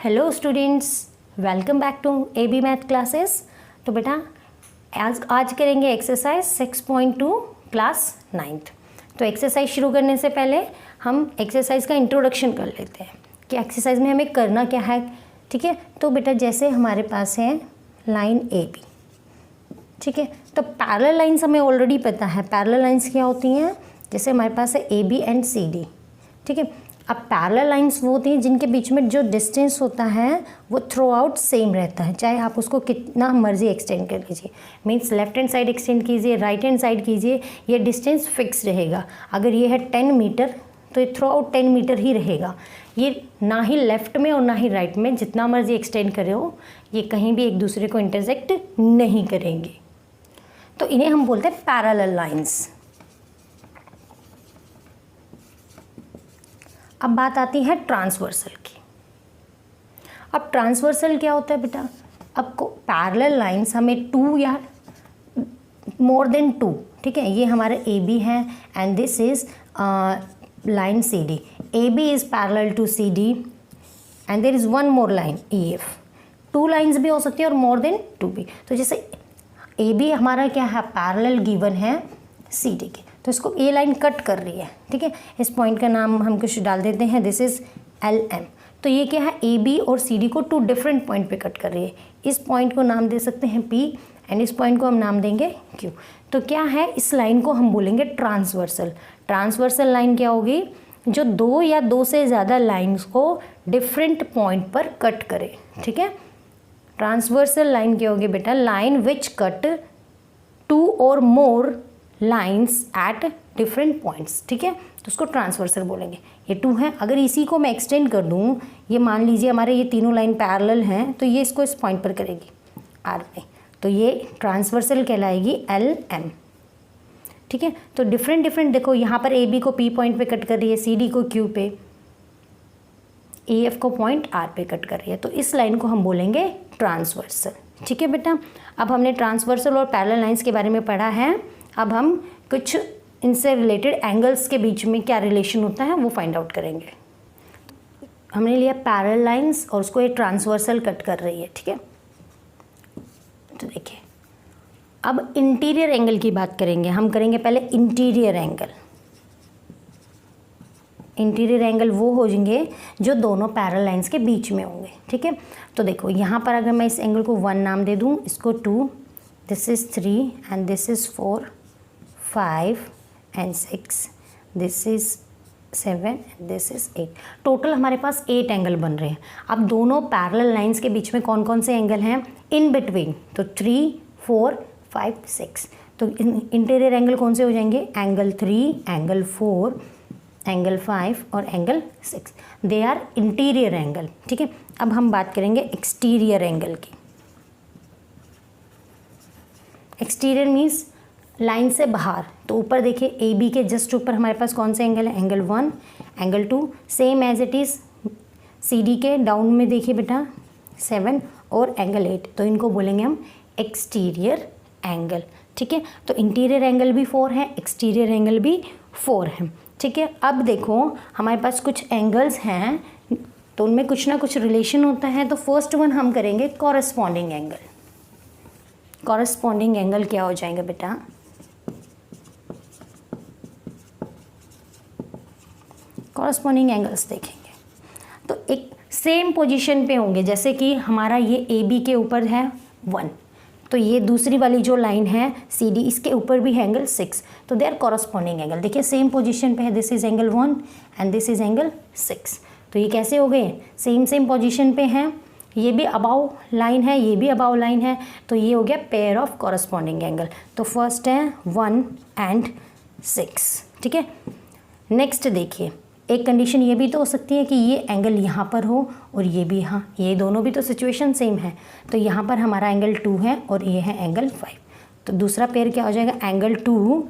Hello students, welcome back to AB math classes. तो बेटा आज करेंगे एक्सरसाइज 6.2 क्लास 9th। तो एक्सरसाइज शुरू करने से पहले हम एक्सरसाइज का इंट्रोडक्शन कर लेते हैं कि एक्सरसाइज में हमें करना क्या है। ठीक है, तो बेटा जैसे हमारे पास है लाइन AB, ठीक है, तो पैरेलल लाइंस हमें ऑलरेडी पता है। पैरेलल लाइंस क्या होती हैं? जैसे हमारे पास है AB एंड CD, ठीक है। अब पैरेलल लाइंस वो होती हैं जिनके बीच में जो डिस्टेंस होता है वो थ्रू आउट सेम रहता है, चाहे आप उसको कितना मर्जी एक्सटेंड कर लीजिए। Means left hand side extend कीजिए, राइट हैंड साइड कीजिए, ये डिस्टेंस फिक्स रहेगा। अगर ये है 10 मीटर तो ये थ्रू आउट 10 मीटर ही रहेगा। ये ना ही लेफ्ट में और ना ही राइट में जितना मर्जी एक्सटेंड करे हो, ये कहीं भी एक दूसरे को इंटरसेक्ट नहीं करेंगे। तो इन्हें हम बोलते हैं पैरेलल लाइंस। अब बात आती है ट्रांसवर्सल की। अब ट्रांसवर्सल क्या होता है बेटा? अब पैरेलल लाइंस हमें 2 या मोर देन 2, ठीक है, ये हमारे AB है and this is line CD। AB is parallel to CD and there is one more line EF। 2 lines भी हो सकती है और मोर देन 2 भी। तो जैसे AB हमारा क्या है, पैरेलल गिवन है CD के, तो इसको A लाइन कट कर रही है, ठीक है। इस पॉइंट का नाम हम कुछ डाल देते हैं, दिस इज LM। तो ये क्या है, AB और CD को 2 डिफरेंट पॉइंट पे कट कर रही है। इस पॉइंट को नाम दे सकते हैं P एंड इस पॉइंट को हम नाम देंगे Q। तो क्या है, इस लाइन को हम बोलेंगे ट्रांसवर्सल। ट्रांसवर्सल लाइन क्या होगी? जो 2 या 2 से ज़्यादा लाइन्स को डिफरेंट पॉइंट पर कट करे, ठीक है। ट्रांसवर्सल लाइन क्या होगी बेटा? लाइन विच कट 2 और more lines at different points, ठीक है, तो उसको ट्रांसवर्सल बोलेंगे। ये 2 है। अगर इसी को मैं एक्सटेंड कर दूँ, ये मान लीजिए हमारे ये तीनों लाइन पैरेलल हैं, तो ये इसको इस पॉइंट पर करेगी R पे, तो ये ट्रांसवर्सल कहलाएगी LM, ठीक है। तो डिफरेंट देखो, यहाँ पर AB को P पॉइंट पे कट कर रही है, CD को Q पे, AF को पॉइंट R पे कट कर रही है, तो इस लाइन को हम बोलेंगे ट्रांसवर्सल, ठीक है बेटा। अब हमने ट्रांसवर्सल और पैरेलल लाइंस के बारे में पढ़ा है। अब हम कुछ इनसे रिलेटेड एंगल्स के बीच में क्या रिलेशन होता है वो फाइंड आउट करेंगे। हमने लिया पैरेलल लाइंस और उसको ये ट्रांसवर्सल कट कर रही है, ठीक है। तो देखिए, अब इंटीरियर एंगल की बात करेंगे। हम करेंगे पहले इंटीरियर एंगल। इंटीरियर एंगल वो हो जाएंगे जो दोनों पैरेलल लाइंस के बीच में होंगे, ठीक है। तो देखो यहाँ पर अगर मैं इस एंगल को 1 नाम दे दूँ, इसको 2, this is 3 and this is 4, 5 and 6, this is 7 and this is 8। Total हमारे पास 8 एंगल बन रहे हैं। अब दोनों पैरेलल लाइंस के बीच में कौन कौन से एंगल हैं इन बिटवीन? तो 3, 4, 5, 6। तो इंटीरियर एंगल कौन से हो जाएंगे? एंगल 3, एंगल 4, एंगल 5 और angle 6, they are interior angle, ठीक है। अब हम बात करेंगे एक्सटीरियर एंगल की। एक्सटीरियर मीन्स लाइन से बाहर। तो ऊपर देखिए, AB के जस्ट ऊपर हमारे पास कौन से एंगल है? Angle 1, angle 2, same as it is CD के डाउन में देखिए बेटा 7 और एंगल 8, तो इनको बोलेंगे हम एक्सटीरियर एंगल, ठीक है। तो इंटीरियर एंगल भी 4 है, एक्सटीरियर एंगल भी 4 है, ठीक है। अब देखो हमारे पास कुछ एंगल्स हैं तो उनमें कुछ ना कुछ रिलेशन होता है। तो फर्स्ट वन हम करेंगे कॉरेस्पॉन्डिंग एंगल। कॉरेस्पॉन्डिंग एंगल क्या हो जाएगा बेटा? कॉरेस्पॉन्डिंग एंगल्स देखेंगे तो एक सेम पोजीशन पे होंगे। जैसे कि हमारा ये AB के ऊपर है 1, तो ये दूसरी वाली जो लाइन है CD, इसके ऊपर भी है एंगल 6, तो दे आर कॉरेस्पॉन्डिंग एंगल। देखिए सेम पोजीशन पे है, this is angle 1 and this is angle 6। तो ये कैसे हो गए? सेम पोजीशन पे हैं। ये भी अबाव लाइन है, ये भी अबाव लाइन है, तो ये हो गया पेयर ऑफ कॉरेस्पॉन्डिंग एंगल। तो फर्स्ट है 1 एंड 6, ठीक है। नेक्स्ट देखिए, एक कंडीशन ये भी तो हो सकती है कि ये एंगल यहाँ पर हो और ये भी यहाँ, ये दोनों भी तो सिचुएशन सेम है। तो यहाँ पर हमारा एंगल 2 है और ये है एंगल 5, तो दूसरा पेयर क्या हो जाएगा? Angle 2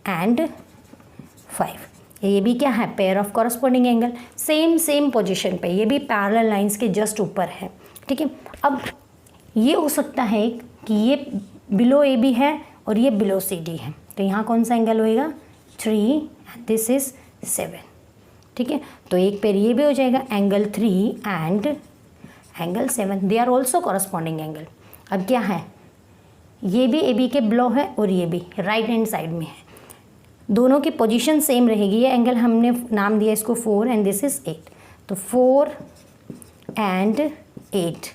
and 5। ये भी क्या है? Pair of corresponding angle. Same position पे, ये भी पैरेलल लाइंस के जस्ट ऊपर है, ठीक है। अब ये हो सकता है कि ये बिलो AB है और ये बिलो CD है, तो यहाँ कौन सा एंगल होएगा? 3 एंड दिस इज 7, ठीक है। तो एक पेयर ये भी हो जाएगा angle 3 and angle 7, they are also corresponding angle. अब क्या है, ये भी ए बी के बिलो है और ये भी राइट हैंड साइड में है, दोनों की पोजीशन सेम रहेगी। ये एंगल हमने नाम दिया इसको 4 एंड दिस इज 8, तो 4 एंड 8,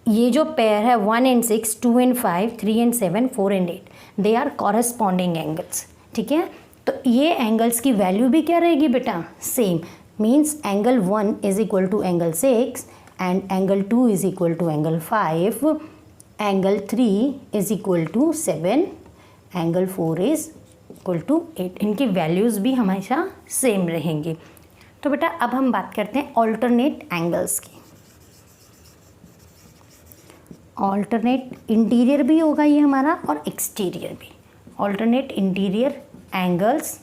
ये जो पेयर है 1 and 6, 2 and 5, 3 and 7, 4 and 8, they are corresponding angles. ठीक है, तो ये एंगल्स की वैल्यू भी क्या रहेगी बेटा, same. Means angle 1 is equal to angle 6 and angle 2 is equal to angle 5, angle 3 is equal to 7, angle 4 is equal to 8। इनकी वैल्यूज़ भी हमेशा सेम रहेंगी। तो बेटा अब हम बात करते हैं ऑल्टरनेट एंगल्स की। ऑल्टरनेट इंटीरियर भी होगा ये हमारा और एक्सटीरियर भी, ऑल्टरनेट इंटीरियर एंगल्स।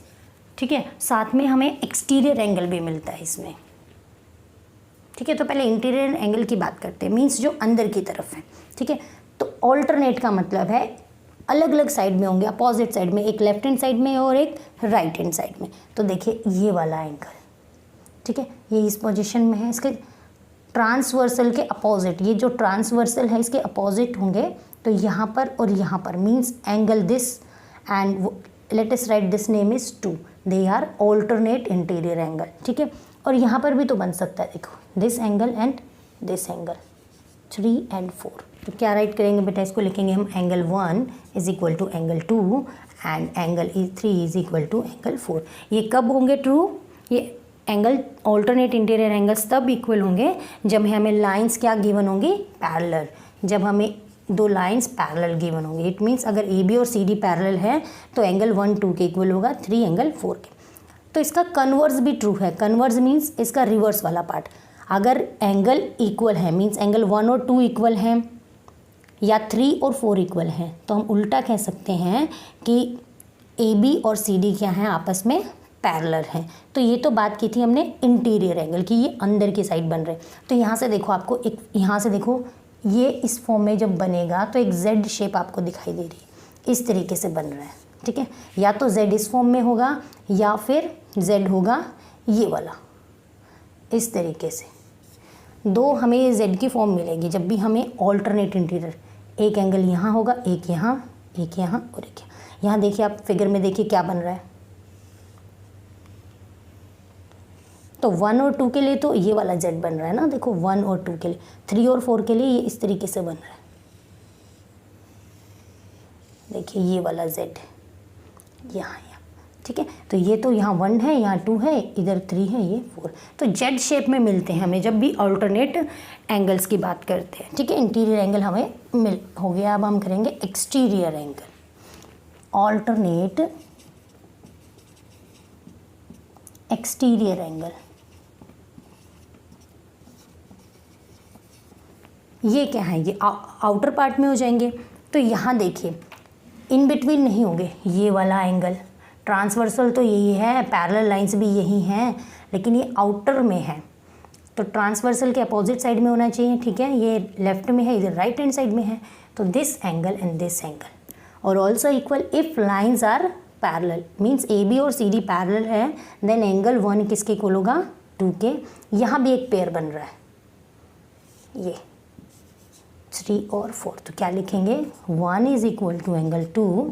ठीक है, साथ में हमें एक्सटीरियर एंगल भी मिलता है इसमें। ठीक है, तो पहले इंटीरियर एंगल की बात करते हैं, मीन्स जो अंदर की तरफ है। ठीक है, तो ऑल्टरनेट का मतलब है अलग अलग साइड में होंगे, अपोजिट साइड में, एक लेफ्ट हैंड साइड में और एक राइट हैंड साइड में। तो देखिए ये वाला एंगल, ठीक है, ये इस पोजीशन में है, इसके ट्रांसवर्सल के अपोजिट, ये जो ट्रांसवर्सल है इसके अपोजिट होंगे, तो यहाँ पर और यहाँ पर, means angle this and let us write this name is 2, they are alternate interior angle. ठीक है, और यहाँ पर भी तो बन सकता है, देखो this angle and this angle, 3 and 4। तो क्या राइट करेंगे बेटा, इसको लिखेंगे हम angle 1 is equal to angle 2 and angle 3 is equal to angle 4। ये कब होंगे ट्रू, ये एंगल ऑल्टरनेट इंटीरियर एंगल्स तब इक्वल होंगे जब हमें लाइंस क्या गिवन होंगी, पैरेलल। जब हमें दो लाइंस पैरेलल गिवन होंगे, इट मीन्स अगर ए बी और सी डी पैरेलल है तो एंगल 1 2 के इक्वल होगा, 3 एंगल 4 के। तो इसका कन्वर्स भी ट्रू है, कन्वर्स मीन्स इसका रिवर्स वाला पार्ट। अगर एंगल इक्वल है, मीन्स एंगल 1 और 2 इक्वल हैं या 3 और 4 इक्वल हैं, तो हम उल्टा कह सकते हैं कि ए बी और सी डी क्या हैं, आपस में पैरेलल हैं। तो ये तो बात की थी हमने इंटीरियर एंगल की, ये अंदर की साइड बन रहे। तो यहाँ से देखो, आपको एक यहाँ से देखो, ये इस फॉर्म में जब बनेगा तो एक जेड शेप आपको दिखाई दे रही है, इस तरीके से बन रहा है। ठीक है, या तो जेड इस फॉर्म में होगा या फिर जेड होगा ये वाला, इस तरीके से दो हमें जेड की फॉर्म मिलेगी जब भी हमें ऑल्टरनेट इंटीरियर, एक एंगल यहाँ होगा, एक यहाँ और एक यहाँ। यहाँ देखिए, आप फिगर में देखिए क्या बन रहा है। तो 1 और 2 के लिए तो ये वाला जेड बन रहा है ना, देखो 1 और 2 के लिए, 3 और 4 के लिए ये इस तरीके से बन रहा है, देखिए ये वाला जेड यहाँ। ठीक है, तो ये तो यहाँ 1 है, यहाँ 2 है, इधर 3 है, ये 4। तो जेड शेप में मिलते हैं हमें जब भी ऑल्टरनेट एंगल्स की बात करते हैं। ठीक है, इंटीरियर एंगल हमें मिल हो गया। अब हम करेंगे exterior angle, alternate exterior angle. ये क्या है, ये आउटर पार्ट में हो जाएंगे। तो यहाँ देखिए, इन बिटवीन नहीं होंगे, ये वाला एंगल ट्रांसवर्सल तो यही है, पैरेलल लाइंस भी यही हैं, लेकिन ये आउटर में है, तो ट्रांसवर्सल के अपोजिट साइड में होना चाहिए। ठीक है, ये लेफ्ट में है, इधर राइट हैंड साइड में है, तो this angle and this angle. और also equal if lines are parallel, means A B और सी डी पैरेलल है, देन एंगल 1 किसके इक्वल होगा, 2 के। यहाँ भी एक पेयर बन रहा है, ये 3 और 4, तो क्या लिखेंगे, 1 is equal to angle 2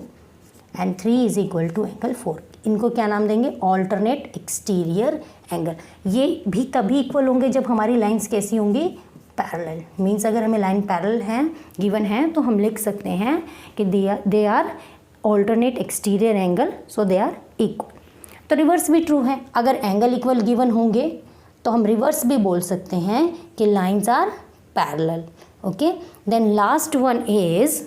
and 3 is equal to angle 4। इनको क्या नाम देंगे, ऑल्टरनेट एक्सटीरियर एंगल। ये भी तभी इक्वल होंगे जब हमारी लाइंस कैसी होंगी, पैरेलल। मीन्स अगर हमें लाइन पैरेलल है गिवन है तो हम लिख सकते हैं कि they are alternate exterior angle, so they are equal. तो रिवर्स भी ट्रू है, अगर एंगल इक्वल गिवन होंगे तो हम रिवर्स भी बोल सकते हैं कि lines are parallel. Okay, then last one is,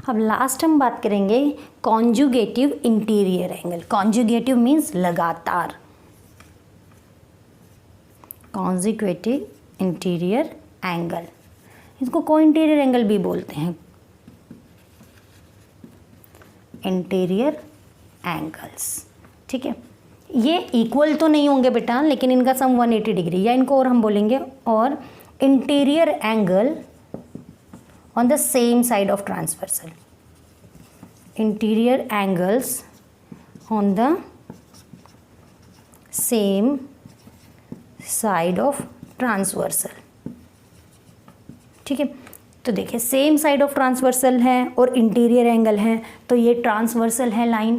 अब लास्ट हम बात करेंगे conjugative interior angle. Conjugative means लगातार, कॉन्जुगेटिव इंटीरियर एंगल, इसको को इंटीरियर एंगल भी बोलते हैं, इंटीरियर एंगल्स। ठीक है, ये इक्वल तो नहीं होंगे बेटा, लेकिन इनका सम 180 डिग्री, या इनको और हम बोलेंगे और interior angle on the same side of transversal, interior angles on the same side of transversal. ठीक है, तो देखिए सेम साइड ऑफ ट्रांसवर्सल है और इंटीरियर एंगल है, तो ये ट्रांसवर्सल है लाइन,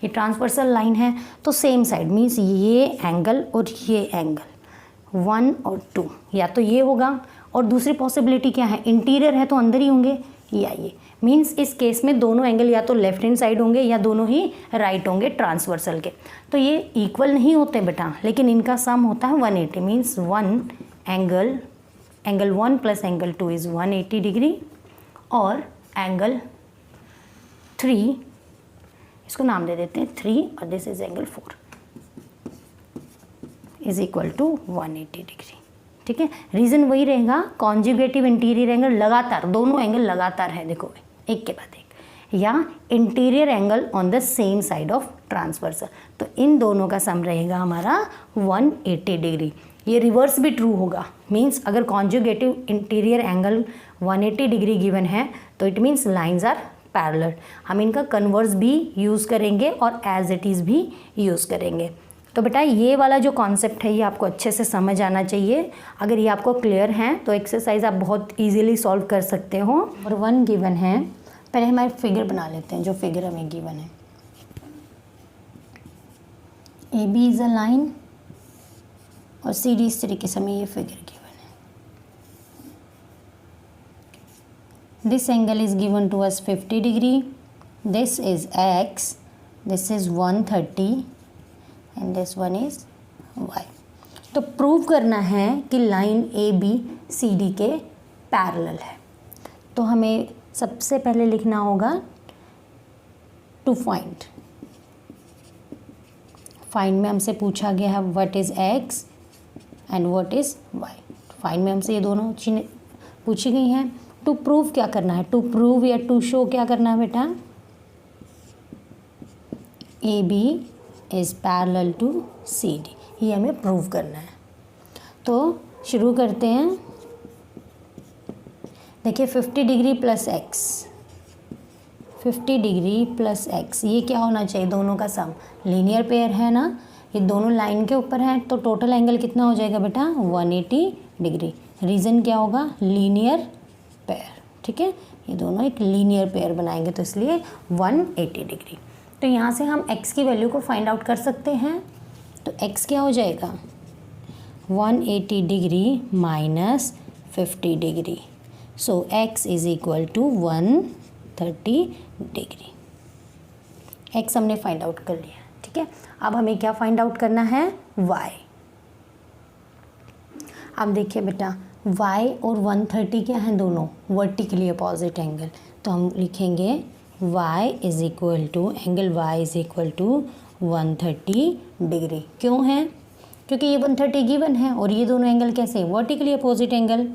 ये ट्रांसवर्सल लाइन है, तो सेम साइड मीन्स ये एंगल और ये एंगल 1 और 2 या तो ये होगा, और दूसरी पॉसिबिलिटी क्या है, इंटीरियर है तो अंदर ही होंगे, या ये मीन्स इस केस में दोनों एंगल या तो लेफ्ट हैंड साइड होंगे या दोनों ही राइट होंगे ट्रांसवर्सल के। तो ये इक्वल नहीं होते बेटा, लेकिन इनका सम होता है 180 means angle 1 plus angle 2 is 180 degree, और एंगल 3, इसको नाम दे देते हैं 3, और this is angle 4 is equal to 180 degree. ठीक है, रीज़न वही रहेगा, कॉन्जुगेटिव इंटीरियर एंगल लगातार, दोनों एंगल लगातार है, देखो एक के बाद एक, या interior angle on the same side of transversal, तो इन दोनों का सम रहेगा हमारा 180 डिग्री। ये रिवर्स भी ट्रू होगा, मीन्स अगर conjugative interior angle 180 degree given है तो it means lines are parallel. हम इनका कन्वर्स भी यूज़ करेंगे और एज इट इज़ भी यूज़ करेंगे। तो बेटा ये वाला जो कॉन्सेप्ट है ये आपको अच्छे से समझ आना चाहिए। अगर ये आपको क्लियर है तो एक्सरसाइज आप बहुत इजीली सॉल्व कर सकते हो। और 1 गिवन है, पहले हमारे फिगर बना लेते हैं, जो फिगर हमें गिवन है, A B is a line और सी डी, इस तरीके से हमें ये फिगर गिवन है। This angle is given to us 50 degree, this is x, this is 130 and this one is y। तो प्रूव करना है कि line A B C D के पैरेलल है। तो हमें सबसे पहले लिखना होगा टू फाइंड में हमसे पूछा गया है what is x and what is y। Find में हमसे ये दोनों चीज़ें पूछी गई हैं। टू प्रूव क्या करना है, टू प्रूव या टू शो क्या करना है बेटा, A B is parallel to C D, ये हमें प्रूव करना है। तो शुरू करते हैं। देखिए 50 degree plus x, 50 degree plus x, ये क्या होना चाहिए, दोनों का सम, लीनियर पेयर है ना, ये दोनों लाइन के ऊपर हैं, तो टोटल एंगल कितना हो जाएगा बेटा 180 डिग्री। रीज़न क्या होगा, लीनियर पेयर। ठीक है, ये दोनों एक लीनियर पेयर बनाएंगे, तो इसलिए 180 डिग्री। तो यहाँ से हम x की वैल्यू को फाइंड आउट कर सकते हैं। तो x क्या हो जाएगा 180 degree minus 50 degree, so x is equal to 130 degree. x हमने फाइंड आउट कर लिया। ठीक है, अब हमें क्या फाइंड आउट करना है, y। अब देखिए बेटा y और 130 क्या हैं, दोनों वर्टिकली अपोजिट एंगल, तो हम लिखेंगे y is equal to, angle y is equal to 130 degree. क्यों है, क्योंकि ये 130 गिवन है और ये दोनों एंगल कैसे, vertically opposite angle,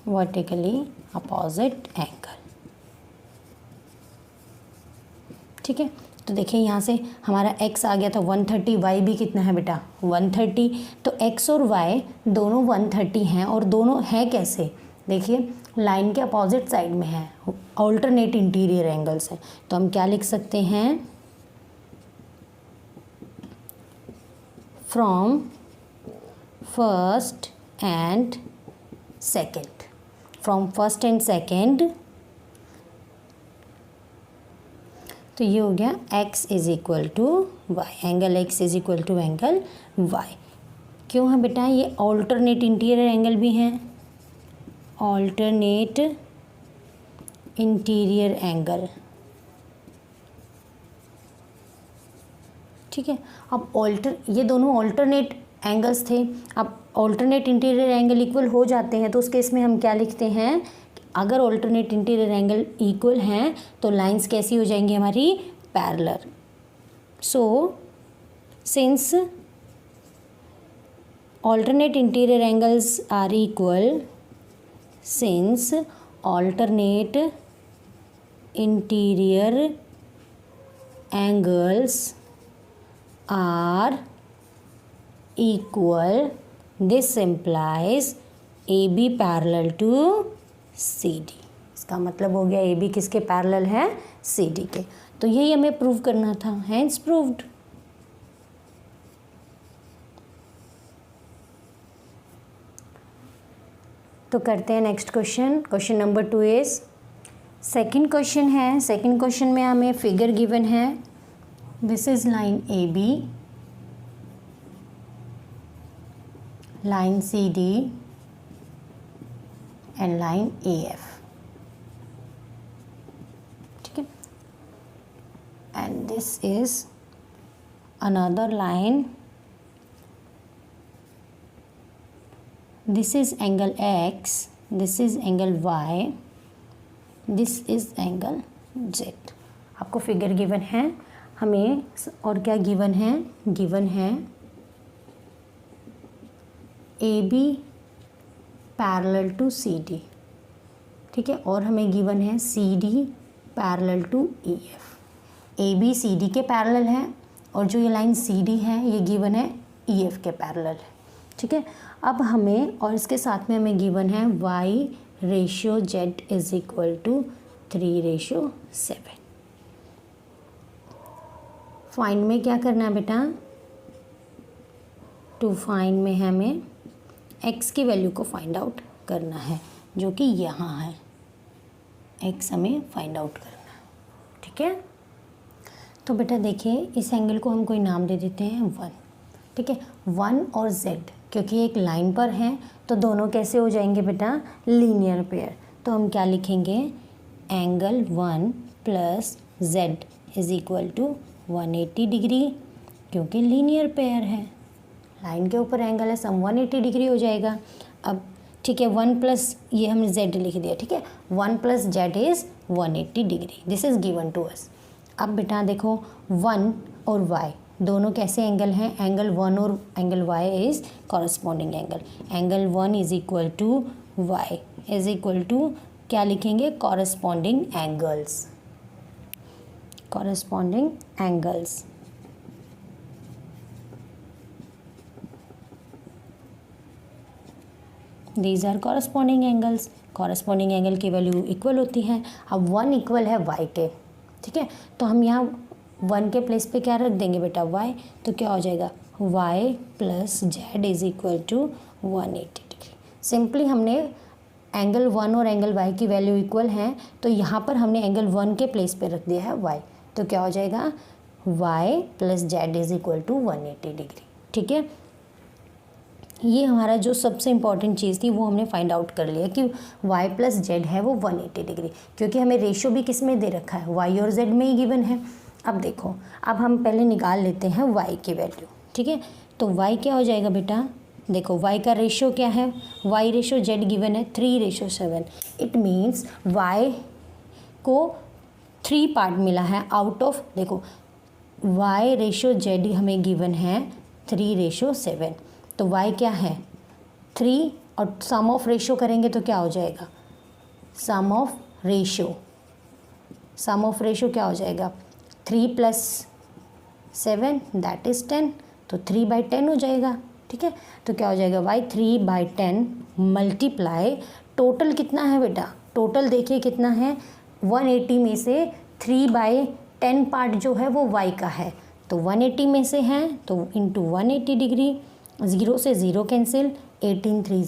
vertically opposite angle. ठीक है, तो देखिए यहाँ से हमारा x आ गया था 130, y भी कितना है बेटा 130, तो x और y दोनों 130 हैं, और दोनों हैं कैसे, देखिए लाइन के अपोजिट साइड में है, ऑल्टरनेट इंटीरियर एंगल्स हैं, तो हम क्या लिख सकते हैं, from first and second, from first and second, तो ये हो गया x is equal to y, angle x is equal to angle y। क्यों है बेटा, ये ऑल्टरनेट इंटीरियर एंगल भी हैं, ऑल्टरनेट इंटीरियर एंगल। ठीक है, अब ये दोनों ऑल्टरनेट एंगल्स थे, अब ऑल्टरनेट इंटीरियर एंगल इक्वल हो जाते हैं, तो उस केस में हम क्या लिखते हैं, अगर ऑल्टरनेट इंटीरियर एंगल इक्वल हैं तो लाइंस कैसी हो जाएंगी हमारी, parallel. So since alternate interior angles are equal, since alternate interior angles are equal, this implies AB parallel to CD। इसका मतलब हो गया AB किसके पैरेलल है, CD के। तो यही हमें प्रूव करना था, हैंस प्रूव्ड। तो करते हैं next question. Question number 2 is second question है। सेकंड क्वेश्चन में हमें फिगर गिवन है, this is line A B, line C D and line A F, ठीक है। And this is another line, this is angle x, this is angle y, this is angle z। आपको figure given है हमें, और क्या given है, given है A B parallel to C D, ठीक है, और हमें गिवन है C D parallel to E F. A B C D के पैरेलल है और जो ये लाइन सी डी है ये गिवन है ई एफ के पैरेलल है, ठीक है। अब हमें, और इसके साथ में हमें गिवन है y ratio z is equal to 3:7। Find में क्या करना है बेटा, टू फाइंड में हमें x की वैल्यू को फाइंड आउट करना है, जो कि यहाँ है, x हमें फाइंड आउट करना है, ठीक है। तो बेटा देखिए, इस एंगल को हम कोई नाम दे देते हैं 1, ठीक है। 1 और z क्योंकि एक लाइन पर हैं तो दोनों कैसे हो जाएंगे बेटा, लीनियर पेयर। तो हम क्या लिखेंगे, angle 1 plus z is equal to 180 degree, क्योंकि लीनियर पेयर है, लाइन के ऊपर एंगल है, सम 180 डिग्री हो जाएगा। अब ठीक है, 1 प्लस ये हमने z लिख दिया, ठीक है, 1 plus z is 180 degree, this is given to us. अब बेटा देखो 1 और y दोनों कैसे एंगल हैं, एंगल 1 और angle y is corresponding angle. Angle 1 is equal to y is equal to क्या लिखेंगे, corresponding angles, corresponding angles. These are corresponding angles. Corresponding angle की वैल्यू इक्वल होती है। अब 1 इक्वल है y के, ठीक है, तो हम यहाँ 1 के प्लेस पे क्या रख देंगे बेटा, y, तो क्या हो जाएगा y plus z is equal to 180 degree. Simply हमने एंगल 1 और एंगल y की वैल्यू इक्वल हैं, तो यहाँ पर हमने एंगल 1 के प्लेस पे रख दिया है y, तो क्या हो जाएगा y plus z is equal to 180 degree, ठीक है। ये हमारा जो सबसे इम्पॉर्टेंट चीज़ थी वो हमने फाइंड आउट कर लिया कि y प्लस जेड है वो 180 डिग्री, क्योंकि हमें रेशियो भी किस में दे रखा है, y और z में ही गिवन है। अब देखो, अब हम पहले निकाल लेते हैं y की वैल्यू, ठीक है। तो y क्या हो जाएगा बेटा, देखो y का रेशियो क्या है, y रेशियो z गिवन है 3:7। इट मीन्स y को 3 पार्ट मिला है आउट ऑफ, देखो y रेशियो z हमें गिवन है 3:7, तो y क्या है 3, और सम ऑफ रेशियो करेंगे तो क्या हो जाएगा, sum of ratio, sum of ratio क्या हो जाएगा 3 + 7 दैट इज़ 10, तो 3/10 हो जाएगा, ठीक है। तो क्या हो जाएगा y 3/10 मल्टीप्लाई, टोटल कितना है बेटा, टोटल देखिए कितना है, 180 में से 3/10 पार्ट जो है वो y का है, तो 180 में से है तो इंटू 180 डिग्री, 0 से 0 कैंसिल, 18 3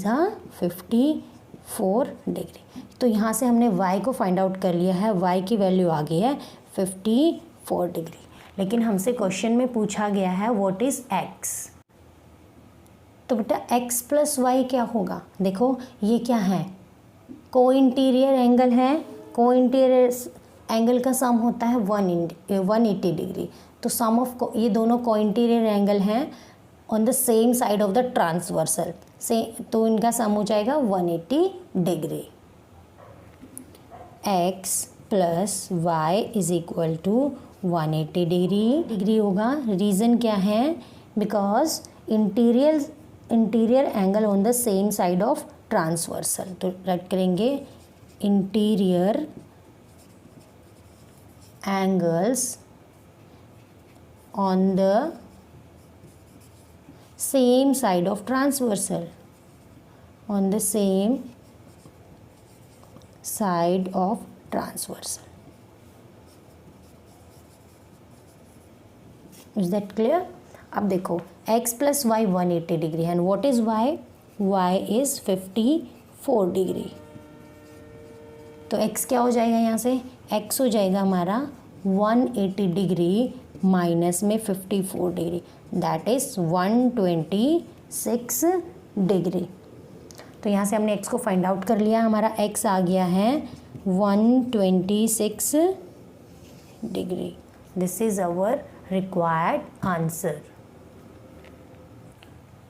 54 डिग्री। तो यहाँ से हमने y को फाइंड आउट कर लिया है, y की वैल्यू आ गई है 54 डिग्री। लेकिन हमसे क्वेश्चन में पूछा गया है व्हाट इज़ x, तो बेटा x प्लस वाई क्या होगा, देखो ये क्या है, को इंटीरियर एंगल है, को इंटीरियर एंगल का सम होता है 180 डिग्री, तो सम ऑफ ये दोनों को इंटीरियर एंगल हैं on the same side of the transversal से, तो इनका सम हो जाएगा 180 degree. x plus y is equal to 180 degree होगा। रीज़न क्या है, because interior angle on the same side of transversal, तो राइट करेंगे interior angles on the same side of transversal, on the same side of transversal. Is that clear? अब देखो x plus y 180 degree, and what is y? y is 4 degree. तो x क्या हो जाएगा यहाँ से, x हो जाएगा हमारा 180 डिग्री माइनस में 54 डिग्री, दैट इज़ 126 डिग्री। तो यहाँ से हमने x को फाइंड आउट कर लिया, हमारा x आ गया है 126 degree. This is our required answer.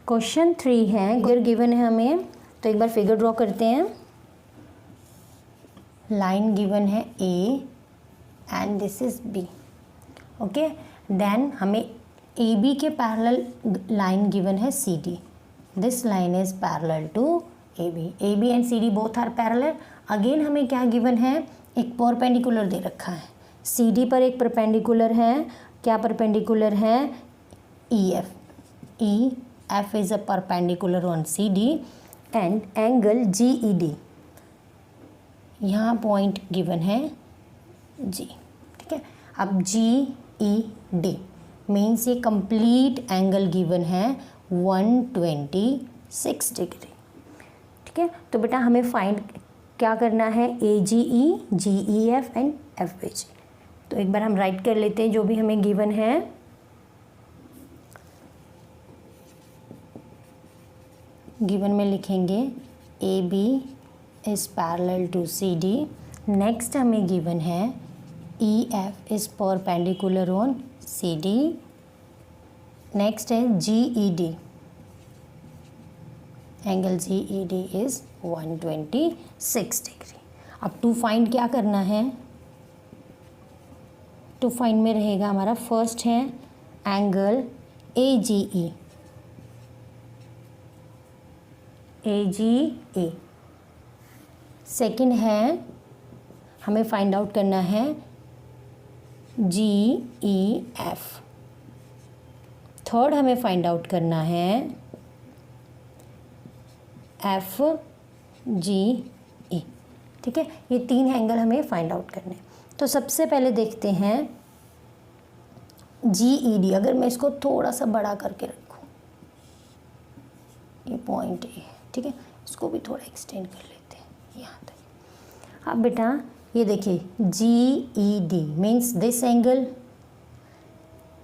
Question 3 है, फिगर गिवन है हमें, तो एक बार फिगर ड्रॉ करते हैं। लाइन गिवन है A and this is B, okay. Then हमें AB के पैरेलल लाइन गिवन है CD। This line is parallel to AB and CD both are parallel. Again हमें क्या गिवन है, एक परपेंडिकुलर दे रखा है, CD पर एक परपेंडिकुलर है, क्या परपेंडिकुलर है, EF is a perpendicular on CD and angle GED, यहाँ पॉइंट गिवन है G, ठीक है। अब GED मीन्स ये कंप्लीट एंगल गिवन है 126 डिग्री, ठीक है। तो बेटा हमें फाइंड क्या करना है, AGE, GEF एंड FBG। तो एक बार हम राइट कर लेते हैं जो भी हमें गिवन है। गिवन में लिखेंगे AB is parallel to CD। Next हमें गिवन है EF is perpendicular on CD। Next है GED, angle GED is 126 degree. अब टू फाइंड क्या करना है, टू फाइंड में रहेगा हमारा फर्स्ट है एंगल AGE, सेकंड है हमें फाइंड आउट करना है GEF, थर्ड हमें फाइंड आउट करना है FGE, ठीक है। ये 3 एंगल हमें फाइंड आउट करने। तो सबसे पहले देखते हैं GED। अगर मैं इसको थोड़ा सा बड़ा करके रखूँ, ये पॉइंट A, ठीक है, इसको भी थोड़ा एक्सटेंड कर लेते हैं यहाँ तक। अब बेटा ये देखिए GED मीन्स दिस एंगल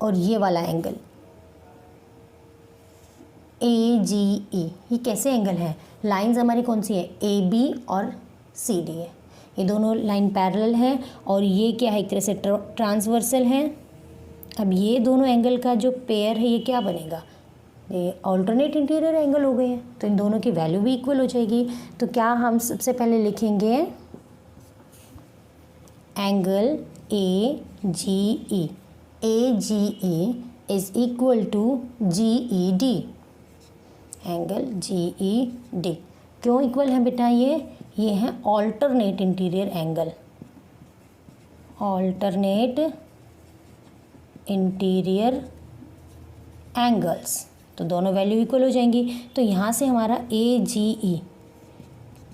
और ये वाला एंगल AGE, ये कैसे एंगल है, लाइंस हमारी कौन सी है, AB और CD है, ये दोनों लाइन पैरेलल है और ये क्या है, एक तरह से ट्रांसवर्सल है। अब ये दोनों एंगल का जो पेयर है ये क्या बनेगा, ये ऑल्टरनेट इंटीरियर एंगल हो गए हैं, तो इन दोनों की वैल्यू भी इक्वल हो जाएगी। तो क्या हम सबसे पहले लिखेंगे angle AGE is equal to GED, angle GED क्यों इक्वल है बेटा, ये है alternate interior angle, alternate interior angles, तो दोनों वैल्यू इक्वल हो जाएंगी। तो यहाँ से हमारा AGE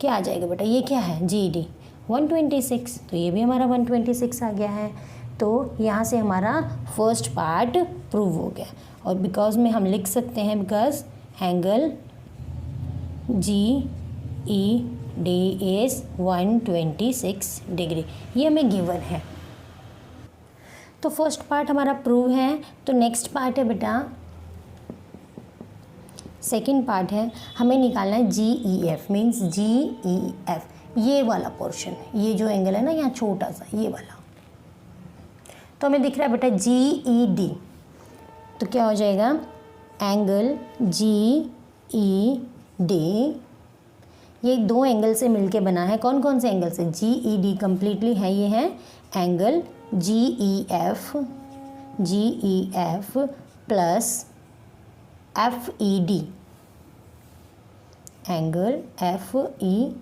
क्या आ जाएगा बेटा, ये क्या है GED 126, तो ये भी हमारा 126 आ गया है। तो यहाँ से हमारा फर्स्ट पार्ट प्रूव हो गया। और बिकॉज में हम लिख सकते हैं because angle GED is 126 degree, ये हमें गिवन है। तो फर्स्ट पार्ट हमारा प्रूव है। तो नेक्स्ट पार्ट है बेटा, सेकंड पार्ट है, हमें निकालना है GEF मीन्स GEF, ये वाला पोर्शन, ये जो एंगल है ना यहाँ छोटा सा ये वाला। तो हमें दिख रहा है बेटा GED, तो क्या हो जाएगा एंगल GED, ये 2 एंगल से मिलके बना है। कौन कौन से एंगल से, GED कम्प्लीटली है, ये है angle GEF plus FED, angle FED,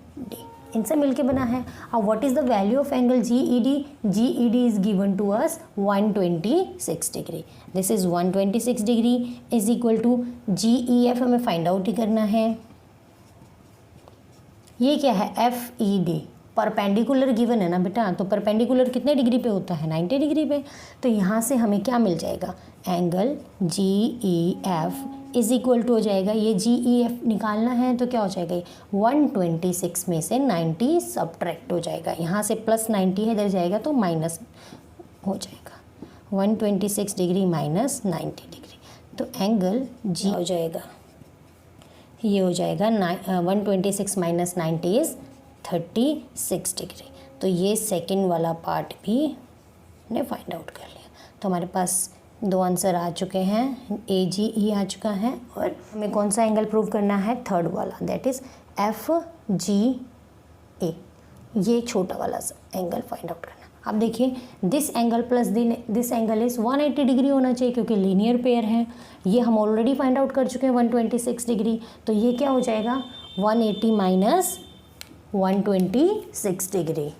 इनसे मिलके बना है। अब what is the value of angle GED, GED is given to us 126 degree, this is 126 degree is equal to GEF, हमें फाइंड आउट ही करना है। ये क्या है FED, परपेंडिकुलर गिवन है ना बेटा, तो परपेंडिकुलर कितने डिग्री पे होता है, 90 डिग्री पे। तो यहाँ से हमें क्या मिल जाएगा, angle GEF is equal to हो जाएगा, ये GEF निकालना है तो क्या हो जाएगा, 126 में से 90 सब्ट्रैक्ट हो जाएगा, यहाँ से प्लस 90 है इधर जाएगा तो माइनस हो जाएगा, 126 डिग्री माइनस 90 डिग्री, तो एंगल G हो जाएगा, ये हो जाएगा 126 माइनस 90 इज़ 36 डिग्री। तो ये सेकंड वाला पार्ट भी हमने फाइंड आउट कर लिया। तो हमारे पास 2 आंसर आ चुके हैं, AGE आ चुका है, और हमें कौन सा एंगल प्रूव करना है, थर्ड वाला, दैट इज़ FGA, ये छोटा वाला एंगल फाइंड आउट करना। अब देखिए this angle plus this angle is 180 degree होना चाहिए क्योंकि लीनियर पेयर है, ये हम ऑलरेडी फाइंड आउट कर चुके हैं 126 डिग्री, तो ये क्या हो जाएगा 180 माइनस 126 डिग्री।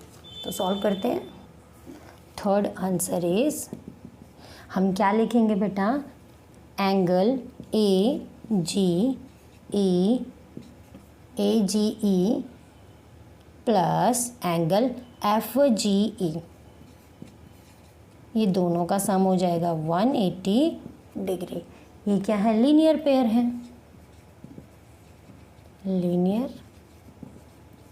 तो सॉल्व करते हैं। थर्ड आंसर इज, हम क्या लिखेंगे बेटा, angle AGE plus angle FGE, ये दोनों का सम हो जाएगा 180 डिग्री। ये क्या है, लीनियर पेयर है, लीनियर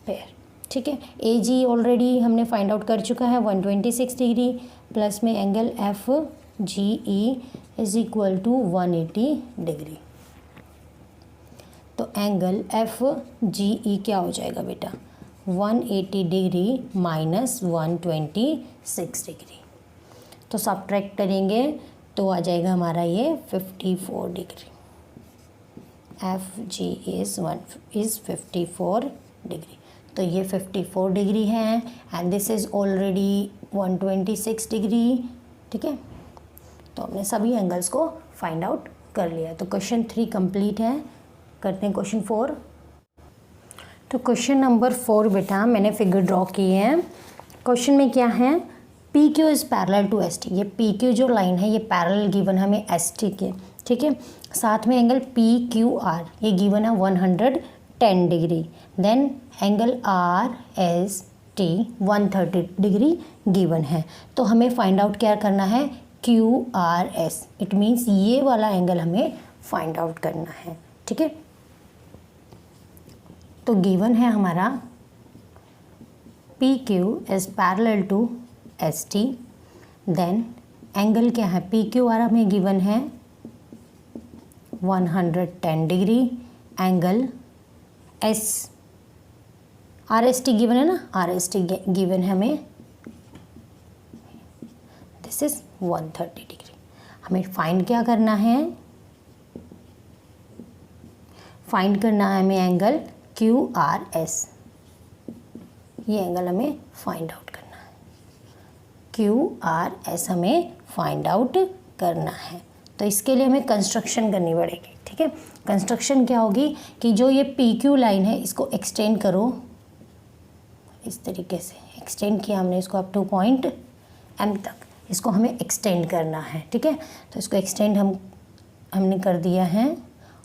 पेयर, ठीक है। AG ऑलरेडी हमने फाइंड आउट कर चुका है 126 डिग्री, प्लस में angle FGE is equal to 180 degree. तो एंगल FGE क्या हो जाएगा बेटा, 180 डिग्री माइनस 126 डिग्री। तो सब्ट्रैक्ट करेंगे तो आ जाएगा हमारा ये 54 डिग्री। FG is 54 degree. तो ये 54 डिग्री है and this is already 126 degree, ठीक है। तो हमने सभी एंगल्स को फाइंड आउट कर लिया। तो क्वेश्चन 3 कंप्लीट है। करते हैं क्वेश्चन 4। तो क्वेश्चन नंबर 4 बेटा मैंने फिगर ड्रॉ की है। क्वेश्चन में क्या है, PQ is parallel to ST। ये PQ जो लाइन है ये पैरेलल गिवन हमें ST के, ठीक है। साथ में एंगल PQR ये गिवन है 110 degree. Then angle RST 130 degree given है। तो हमें फाइंड आउट क्या करना है, QRS। इट मीन्स ये वाला एंगल हमें फाइंड आउट करना है, ठीक है। तो गिवन है हमारा PQ is parallel to ST। Then angle क्या है, PQR हमें गिवन है 110 डिग्री। एंगल RST गिवन है ना, RST गिवन है हमें, दिस इज 130 डिग्री। हमें फाइंड क्या करना है, फाइंड करना है हमें एंगल QRS। ये एंगल हमें फाइंड आउट करना है, QRS हमें फाइंड आउट करना है। तो इसके लिए हमें कंस्ट्रक्शन करनी पड़ेगी, ठीक है। कंस्ट्रक्शन क्या होगी कि जो ये PQ लाइन है इसको एक्सटेंड करो, इस तरीके से एक्सटेंड किया हमने इसको अप टू पॉइंट M तक, इसको हमें एक्सटेंड करना है, ठीक है। तो इसको एक्सटेंड हमने कर दिया है।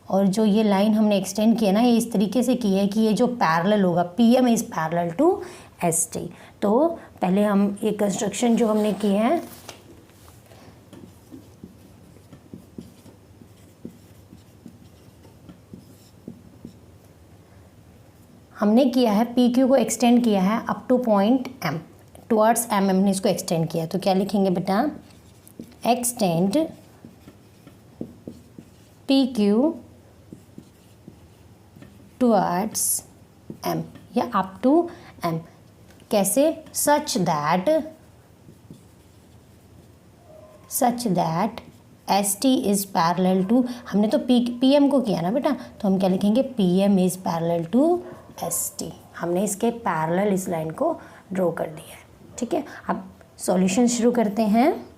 और जो ये लाइन हमने एक्सटेंड किया ना, ये इस तरीके से की है कि ये जो पैरेलल होगा, PM is parallel to ST। तो पहले हम ये कंस्ट्रक्शन जो हमने की है, हमने किया है PQ को एक्सटेंड किया है up to point M, towards M हमने इसको एक्सटेंड किया। तो क्या लिखेंगे बेटा, एक्सटेंड PQ टुवर्ड्स M या अप टू M। कैसे, such that ST is parallel to, हमने तो PM को किया ना बेटा, तो हम क्या लिखेंगे, PM is parallel to ST। हमने इसके पैरेलल इस लाइन को ड्रॉ कर दिया है, ठीक है। अब सॉल्यूशन शुरू करते हैं।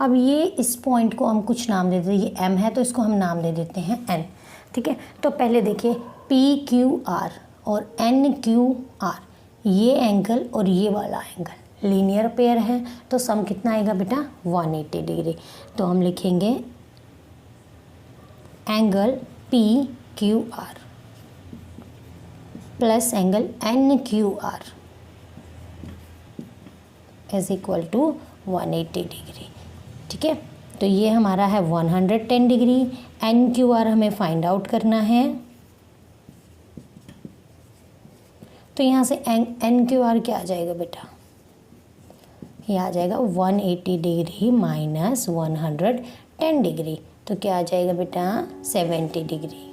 अब ये इस पॉइंट को हम कुछ नाम दे देते हैं, ये M है तो इसको हम नाम दे देते हैं N, ठीक है। तो पहले देखिए PQR और NQR, ये एंगल और ये वाला एंगल लीनियर पेयर है, तो सम कितना आएगा बेटा, 180 डिग्री। तो हम लिखेंगे angle PQR plus angle NQR is equal to 180 degree, ठीक है। तो ये हमारा है 110 डिग्री। एन क्यू आर हमें फाइंड आउट करना है। तो यहाँ से एन क्यू आर क्या आ जाएगा बेटा, ये आ जाएगा 180 डिग्री माइनस 110 डिग्री। तो क्या आ जाएगा बेटा, 70 डिग्री।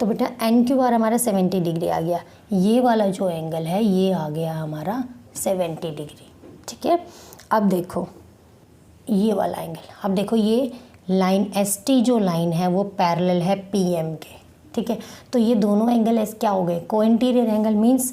तो बेटा एन क्यू आर हमारा 70 डिग्री आ गया। ये वाला जो एंगल है ये आ गया हमारा 70 डिग्री। ठीक है, अब देखो ये वाला एंगल, अब देखो ये लाइन एस टी जो लाइन है वो पैरेलल है पी एम के। ठीक है, तो ये दोनों एंगल क्या हो गए, को interior angle, means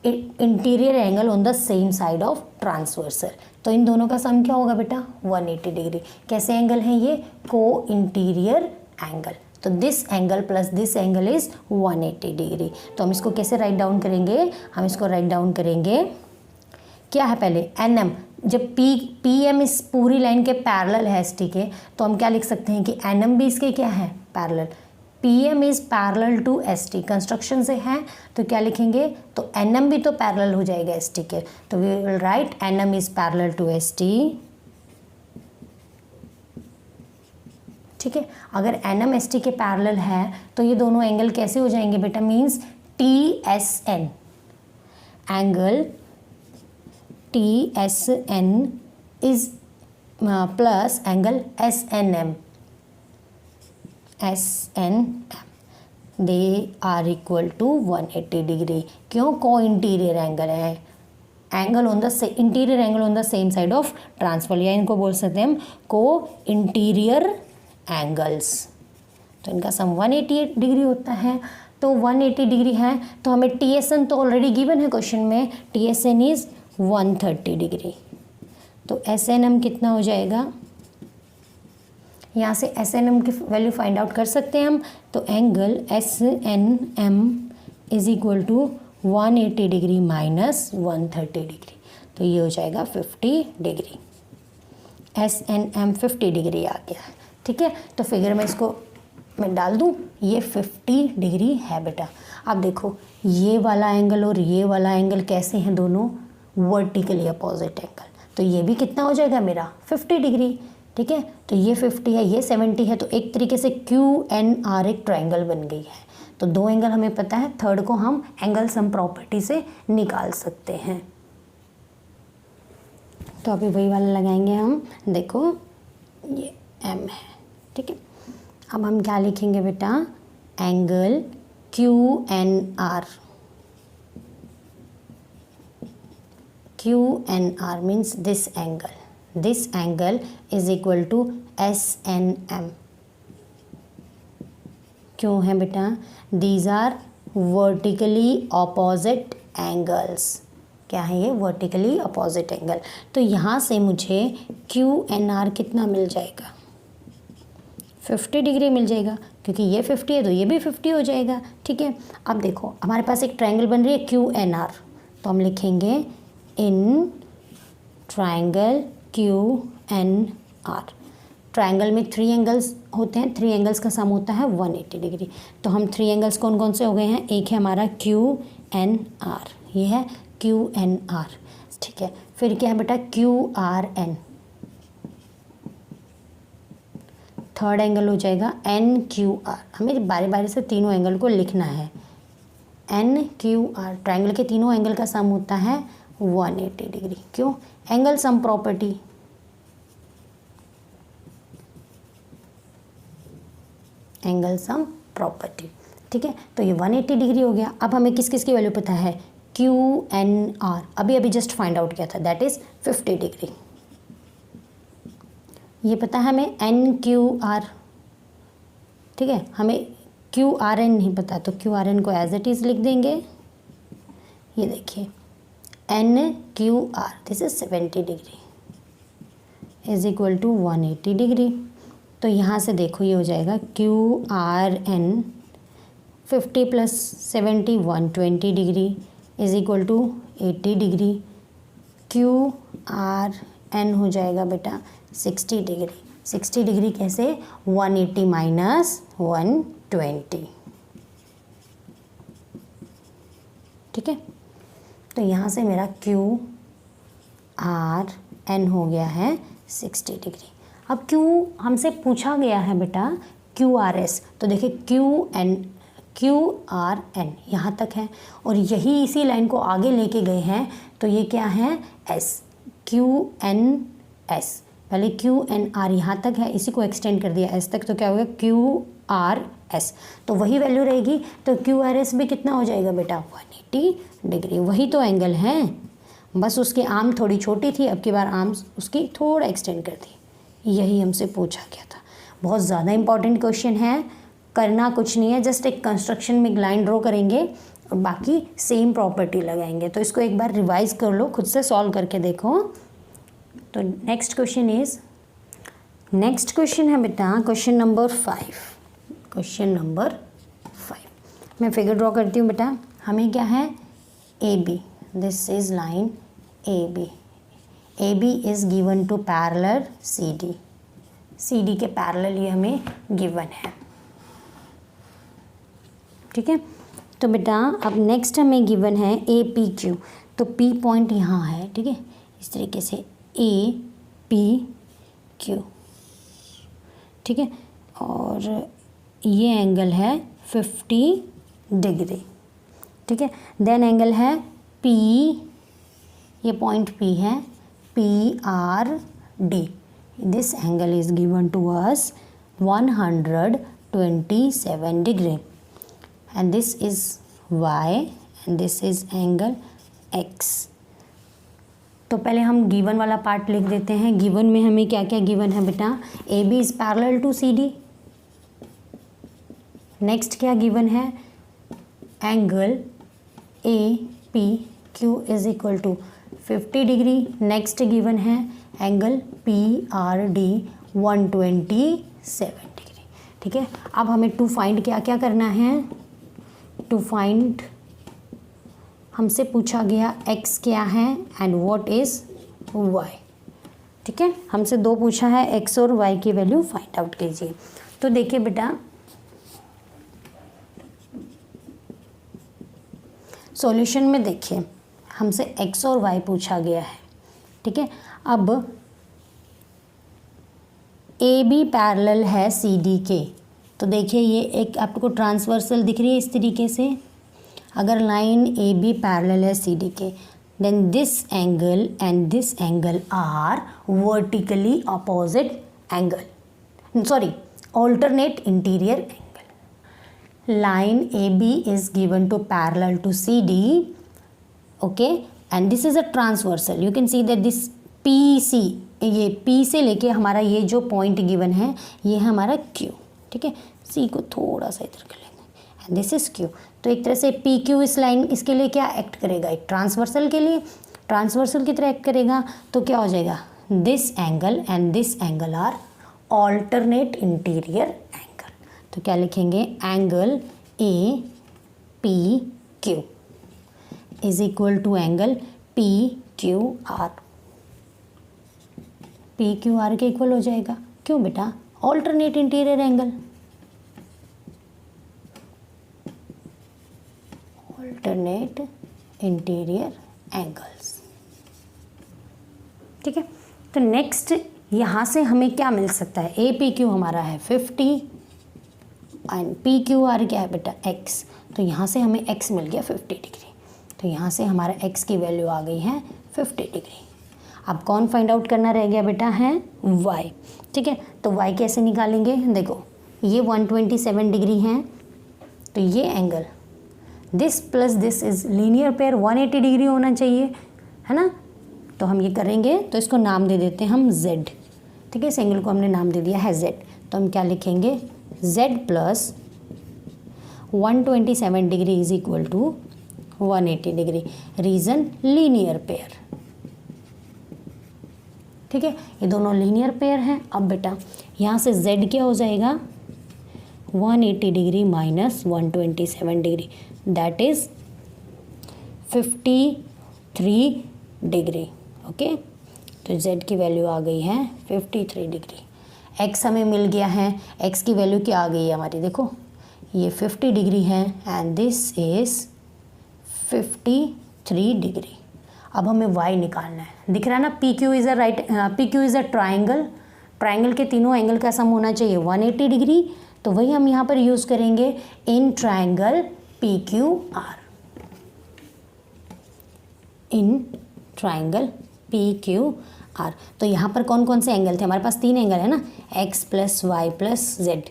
interior angle on the same side of transversal. तो इन दोनों का सम क्या होगा बेटा, 180 डिग्री। कैसे एंगल है ये, को इंटीरियर एंगल। तो this angle plus this angle is 180 degree. तो हम इसको कैसे राइट डाउन करेंगे, हम इसको राइट डाउन करेंगे, क्या है पहले एन एम, जब पी एम इस पूरी लाइन के पैरेलल है एस टी के, तो हम क्या लिख सकते हैं कि एन एम भी इसके क्या है, parallel. P M is parallel to S T, construction से है तो क्या लिखेंगे, तो एन एम भी तो पैरेलल हो जाएगा एस टी के। तो we will write N M is parallel to S T. ठीक है, अगर एन एम एस टी के पैरेलल है तो ये दोनों एंगल कैसे हो जाएंगे बेटा, means T S N, angle T S N is plus angle S N M, S N M, they are equal to 180 degree. क्यों, को इंटीरियर एंगल है, angle on the interior angle on the same side of transfer, या इनको बोल सकते हैं हम को इंटीरियर एंगल्स। तो इनका सम 180 डिग्री होता है। तो 180 डिग्री है तो हमें टी एस एन तो ऑलरेडी गिवन है क्वेश्चन में, T S N is 130 degree. तो एस एन एम कितना हो जाएगा, यहाँ से एस एन एम की वैल्यू फाइंड आउट कर सकते हैं हम। तो angle S N M is equal to 180 degree minus 130 degree. तो ये हो जाएगा 50 degree. S N M 50 degree आ गया है। ठीक है, तो फिगर में इसको मैं डाल दूँ, ये 50 डिग्री है बेटा। अब देखो ये वाला एंगल और ये वाला एंगल कैसे हैं, दोनों वर्टिकली अपोजिट एंगल। तो ये भी कितना हो जाएगा मेरा 50 डिग्री। ठीक है, तो ये 50 है, ये 70 है, तो एक तरीके से क्यू एन आर एक ट्रायंगल बन गई है। तो दो एंगल हमें पता है, थर्ड को हम एंगल सम प्रॉपर्टी से निकाल सकते हैं। तो अभी वही वाला लगाएंगे हम, देखो ये एम है। ठीक है, अब हम क्या लिखेंगे बेटा, angle Q N R, Q N R means this angle is equal to S N M. क्यों है बेटा, these are vertically opposite angles. क्या है ये, वर्टिकली ऑपोजिट एंगल। तो यहाँ से मुझे क्यू एन आर कितना मिल जाएगा, 50 डिग्री मिल जाएगा, क्योंकि ये 50 है तो ये भी 50 हो जाएगा। ठीक है, अब देखो हमारे पास एक ट्रायंगल बन रही है क्यू एन आर, तो हम लिखेंगे in triangle Q N R. Triangle में 3 एंगल्स होते हैं, 3 एंगल्स का सम होता है 180 डिग्री। तो हम 3 एंगल्स कौन कौन से हो गए हैं, एक है हमारा क्यू एन आर, ये है क्यू एन आर। ठीक है, फिर क्या है बेटा, Q R N, third angle हो जाएगा एन क्यू आर। हमें बारी बारी से तीनों एंगल को लिखना है। एन क्यू आर, ट्रायंगल के तीनों एंगल का सम होता है 180 डिग्री। क्यों, angle sum property. Angle sum property. ठीक है, तो ये 180 डिग्री हो गया। अब हमें किस किस की वैल्यू पता है, क्यू एन आर अभी अभी जस्ट फाइंड आउट किया था, दैट इज 50 डिग्री। ये पता है हमें एन क्यू आर। ठीक है, हमें क्यू आर एन नहीं पता, तो क्यू आर एन को एज इट इज़ लिख देंगे। ये देखिए N Q R, this is 70 degree is equal to 180 degree. तो यहाँ से देखो ये हो जाएगा Q R N 50 plus 70 120 degree is equal to 80 degree. Q R N हो जाएगा बेटा 60 डिग्री। 60 डिग्री कैसे, 180 माइनस 120। ठीक है, तो यहाँ से मेरा Q आर एन हो गया है 60 डिग्री। अब क्यू हमसे पूछा गया है बेटा क्यू आर एस, तो देखिए क्यू आर एन यहाँ तक है और यही इसी लाइन को आगे लेके गए हैं, तो ये क्या है एस, क्यू एन एस। पहले क्यू एन आर यहाँ तक है, इसी को एक्सटेंड कर दिया एस तक, तो क्या हो गया क्यू आर एस, तो वही वैल्यू रहेगी। तो क्यू आर एस भी कितना हो जाएगा बेटा 180 डिग्री। वही तो एंगल है, बस उसकी आर्म थोड़ी छोटी थी, अब की बार आर्म उसकी थोड़ा एक्सटेंड कर दी। यही हमसे पूछा गया था। बहुत ज़्यादा इंपॉर्टेंट क्वेश्चन है, करना कुछ नहीं है, जस्ट एक कंस्ट्रक्शन में एक लाइन ड्रॉ करेंगे और बाकी सेम प्रॉपर्टी लगाएंगे। तो इसको एक बार रिवाइज कर लो, खुद से सॉल्व करके देखो। तो नेक्स्ट क्वेश्चन है बेटा क्वेश्चन नंबर 5। क्वेश्चन नंबर 5 मैं फिगर ड्रॉ करती हूँ बेटा। हमें क्या है A B, this is line A B is given to parallel C D के पैरेलल ये हमें गिवन है, ठीक है। तो बेटा अब नेक्स्ट हमें गिवन है ए पी क्यू, तो पी पॉइंट यहाँ है, ठीक है, इस तरीके से ए पी क्यू, ठीक है, और ये एंगल है 50 डिग्री, ठीक है। देन एंगल है पी, ये पॉइंट पी है, P R D, this angle is given to us 127 degree and this is y and this is angle x। तो पहले हम गिवन वाला पार्ट लिख देते हैं। गिवन में हमें क्या क्या गिवन है बेटा, A B is parallel to C D. Next क्या गिवन है, angle A P Q is equal to 50 degree. Next given है angle P R D 127 degree, ठीक है। अब हमें टू फाइंड क्या क्या करना है, टू फाइंड हमसे पूछा गया x क्या है एंड व्हाट इज y, ठीक है। हमसे दो पूछा है, x और y की वैल्यू फाइंड आउट कीजिए। तो देखिए बेटा सॉल्यूशन में देखिए हमसे x और y पूछा गया है, ठीक है। अब ए बी पैरेलल है सी डी के, तो देखिए ये एक आपको ट्रांसवर्सल दिख रही है इस तरीके से। अगर लाइन ए बी पैरेलल है सी डी के, then this angle and this angle are vertically opposite angle, sorry alternate interior angle. Line A B is given to parallel to C D, okay, and this is a transversal. You can see that this P C, ये P से लेके हमारा ये जो point given है ये है हमारा क्यू, ठीक है। सी को थोड़ा सा इधर कर लेंगे एंड दिस इज क्यू। तो एक तरह से पी क्यू इस लाइन इसके लिए क्या एक्ट करेगा, एक ट्रांसवर्सल के लिए ट्रांसवर्सल की तरह एक्ट करेगा। तो क्या हो जाएगा, this angle and this angle are alternate interior angle. तो क्या लिखेंगे, angle A P Q is equal to angle P Q R. P Q R के इक्वल हो जाएगा, क्यों बेटा, alternate interior angle, alternate interior angles, ठीक है। तो नेक्स्ट यहाँ से हमें क्या मिल सकता है, ए पी क्यू हमारा है 50 एंड पी क्यू आर क्या है बेटा x, तो यहाँ से हमें x मिल गया 50 डिग्री। तो यहाँ से हमारा x की वैल्यू आ गई है 50 डिग्री। अब कौन फाइंड आउट करना रह गया बेटा, है y, ठीक है। तो y कैसे निकालेंगे, देखो ये 127 डिग्री है, तो ये angle this plus this is linear pair 180 degree होना चाहिए, है ना। तो हम ये करेंगे, तो इसको नाम दे देते हैं हम z, ठीक है। इस एंगल को हमने नाम दे दिया है z, तो हम क्या लिखेंगे, z plus 127 degree is equal to 180 degree, reason linear pair, ठीक है। ये दोनों लीनियर पेयर हैं। अब बेटा यहाँ से z क्या हो जाएगा, 180 degree minus 127 degree, that is 53 degree, okay. तो z की वैल्यू आ गई है 53 डिग्री। x हमें मिल गया है, x की वैल्यू क्या आ गई है हमारी, देखो ये 50 डिग्री है एंड दिस इज 53 डिग्री। अब हमें y निकालना है। दिख रहा है ना, PQ इज़ अ ट्राइंगल के तीनों एंगल का सम होना चाहिए 180 डिग्री। तो वही हम यहाँ पर यूज़ करेंगे in triangle PQR। In triangle PQR। तो यहाँ पर कौन कौन से एंगल थे हमारे पास? 3 एंगल है ना, x plus Y plus Z,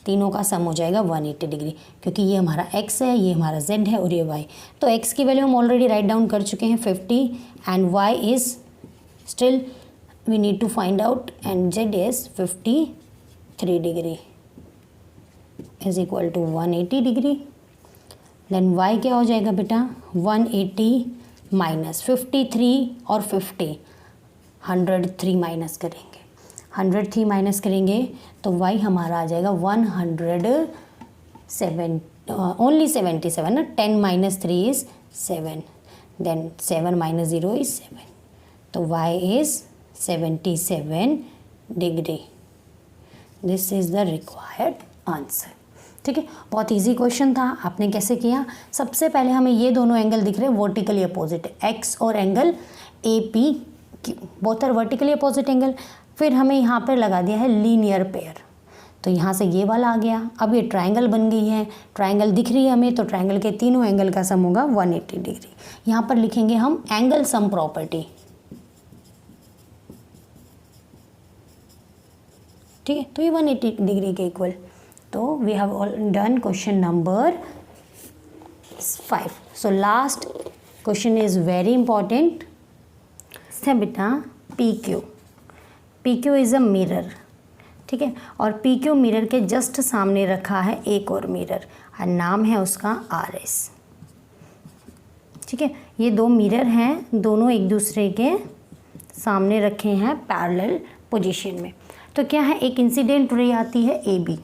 तीनों का सम हो जाएगा 180 डिग्री, क्योंकि ये हमारा x है, ये हमारा z है और ये y। तो x की वैल्यू हम ऑलरेडी राइट डाउन कर चुके हैं 50 and y is still we need to find out and z is 53 degree is equal to 180 degree. Then y क्या हो जाएगा बेटा? 180 माइनस 53 और 50, 103 माइनस करेंगे, 103 माइनस करेंगे तो y हमारा आ जाएगा 107 ओनली 77 ना, 10 माइनस 3 इज़ 7, देन 7 माइनस 0 इज़ 7, तो y is 77 degree. This is the required answer. ठीक है, बहुत इजी क्वेश्चन था। आपने कैसे किया? सबसे पहले हमें ये दोनों एंगल दिख रहे हैं वर्टिकली अपोजिट, एक्स और angle APQ, both are vertically opposite angle. फिर हमें यहाँ पर लगा दिया है लीनियर पेयर, तो यहाँ से ये वाला आ गया। अब ये ट्राइंगल बन गई है, ट्राइंगल दिख रही है हमें, तो ट्राइंगल के तीनों एंगल का सम होगा 180 डिग्री। यहाँ पर लिखेंगे हम एंगल सम प्रॉपर्टी। ठीक है, तो ये 180 डिग्री के इक्वल। तो we have done question number 5। So last question is very important है बेटा, PQ इज़ अ मिरर। ठीक है, और PQ मिरर के जस्ट सामने रखा है एक और मिरर, और नाम है उसका RS। ठीक है, ये दो मिरर हैं, दोनों एक दूसरे के सामने रखे हैं पैरेलल पोजीशन में। तो क्या है, एक इंसिडेंट रे आती है AB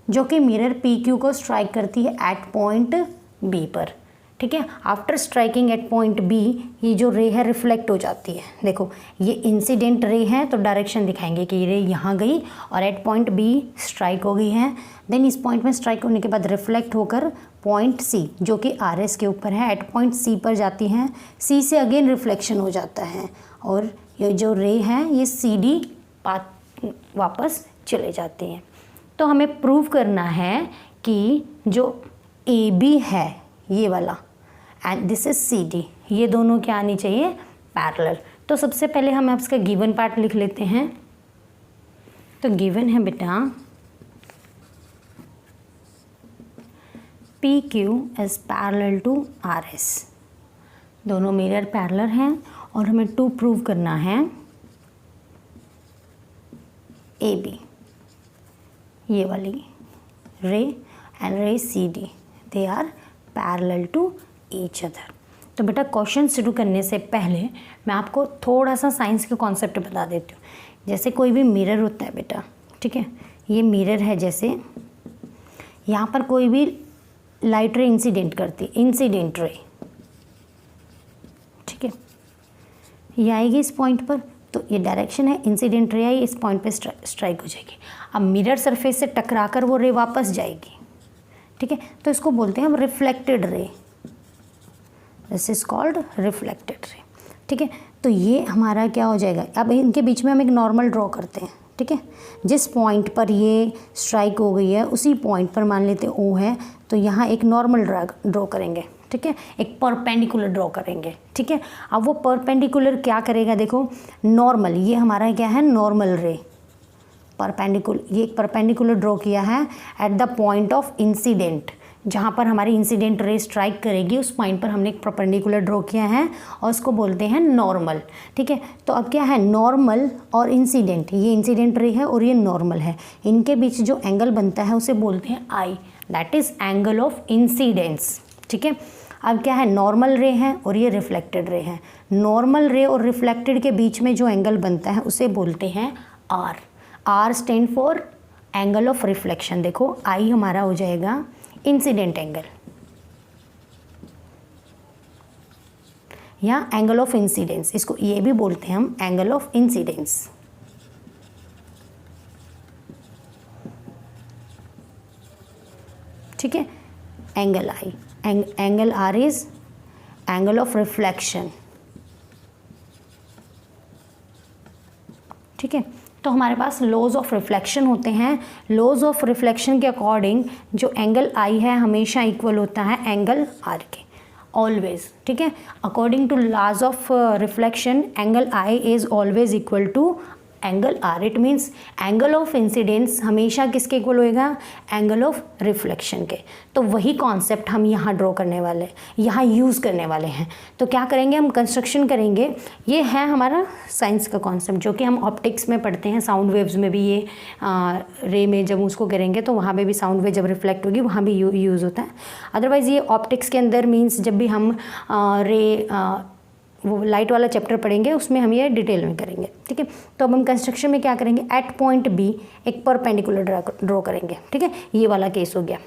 जो कि मिरर PQ को स्ट्राइक करती है एट पॉइंट B पर। ठीक है, after striking at point B ये जो रे है रिफ्लेक्ट हो जाती है। देखो ये इंसिडेंट रे है तो डायरेक्शन दिखाएंगे कि ये रे यहाँ गई और एट पॉइंट B स्ट्राइक हो गई है। देन इस पॉइंट में स्ट्राइक होने के बाद रिफ्लेक्ट होकर पॉइंट C जो कि RS के ऊपर है एट पॉइंट C पर जाती हैं। C से अगेन रिफ्लेक्शन हो जाता है और ये जो रे है ये CD पाथ वापस चले जाते हैं। तो हमें प्रूव करना है कि जो AB है ये वाला एंड दिस इज CD, ये दोनों क्या आनी चाहिए? पैरेलल। तो सबसे पहले हम इसका गिवन पार्ट लिख लेते हैं। तो गिवन है बेटा PQ is parallel to RS, दोनों मिरर पैरेलल हैं और हमें 2 प्रूव करना है AB, ये वाली रे and ray CD they are parallel to each other. तो बेटा क्वेश्चन शुरू करने से पहले मैं आपको थोड़ा सा साइंस के कॉन्सेप्ट बता देती हूँ। जैसे कोई भी मिरर होता है बेटा, ठीक है, ये मिरर है, जैसे यहाँ पर कोई भी लाइट रे इंसिडेंट करती, इंसिडेंट रे, ठीक है, ये आएगी इस पॉइंट पर, तो ये डायरेक्शन है, इंसिडेंट रे आई इस पॉइंट पे स्ट्राइक हो जाएगी। अब मिरर सरफेस से टकराकर वो रे वापस जाएगी। ठीक है, तो इसको बोलते हैं हम reflected ray, this is called reflected ray. ठीक है, तो ये हमारा क्या हो जाएगा? अब इनके बीच में हम एक नॉर्मल ड्रॉ करते हैं। ठीक है, जिस पॉइंट पर ये स्ट्राइक हो गई है उसी पॉइंट पर मान लेते हैं O है, तो यहाँ एक नॉर्मल ड्रॉ करेंगे। ठीक है, एक परपेंडिकुलर ड्रॉ करेंगे। ठीक है, अब वो परपेंडिकुलर क्या करेगा? देखो नॉर्मल, ये हमारा क्या है? नॉर्मल रे, परपेंडिकुलर, ये एक परपेंडिकुलर ड्रॉ किया है at the point of incident, जहाँ पर हमारी इंसिडेंट रे स्ट्राइक करेगी उस पॉइंट पर हमने एक परपेंडिकुलर ड्रॉ किया है और उसको बोलते हैं नॉर्मल। ठीक है, तो अब क्या है? नॉर्मल और इंसिडेंट, ये इंसिडेंट रे है और ये नॉर्मल है, इनके बीच जो एंगल बनता है उसे बोलते हैं I, that is angle of incidence. ठीक है, अब क्या है? नॉर्मल रे है और ये रिफ्लेक्टेड रे है। नॉर्मल रे और रिफ्लेक्टेड के बीच में जो एंगल बनता है उसे बोलते हैं R। R stand for angle of reflection. देखो I हमारा हो जाएगा इंसिडेंट एंगल या एंगल ऑफ इंसिडेंस, इसको ये भी बोलते हैं हम एंगल ऑफ इंसिडेंस। ठीक है, angle I, angle R is angle of reflection ठीक है। तो हमारे पास लॉज ऑफ रिफ्लेक्शन होते हैं। लॉज ऑफ रिफ्लेक्शन के अकॉर्डिंग जो एंगल आई है हमेशा इक्वल होता है एंगल आर के, ऑलवेज, ठीक है। According to laws of reflection angle I is always equal to angle R. It means angle of incidence हमेशा किसके इक्वल होएगा, एंगल ऑफ रिफ्लेक्शन के। तो वही कॉन्सेप्ट हम यहाँ ड्रॉ करने वाले, यहाँ यूज़ करने वाले हैं। तो क्या करेंगे, हम कंस्ट्रक्शन करेंगे। ये है हमारा साइंस का कॉन्सेप्ट जो कि हम ऑप्टिक्स में पढ़ते हैं, साउंड वेव्स में भी ये रे में जब उसको करेंगे तो वहाँ पे भी साउंड वेव जब रिफ्लेक्ट होगी वहाँ भी यूज़ होता है। अदरवाइज़ ये ऑप्टिक्स के अंदर मीन्स जब भी हम वो लाइट वाला चैप्टर पढ़ेंगे उसमें हम ये डिटेल में करेंगे, ठीक है। तो अब हम कंस्ट्रक्शन में क्या करेंगे, एट पॉइंट बी एक परपेंडिकुलर ड्रॉ करेंगे, ठीक है। ये वाला केस हो गया,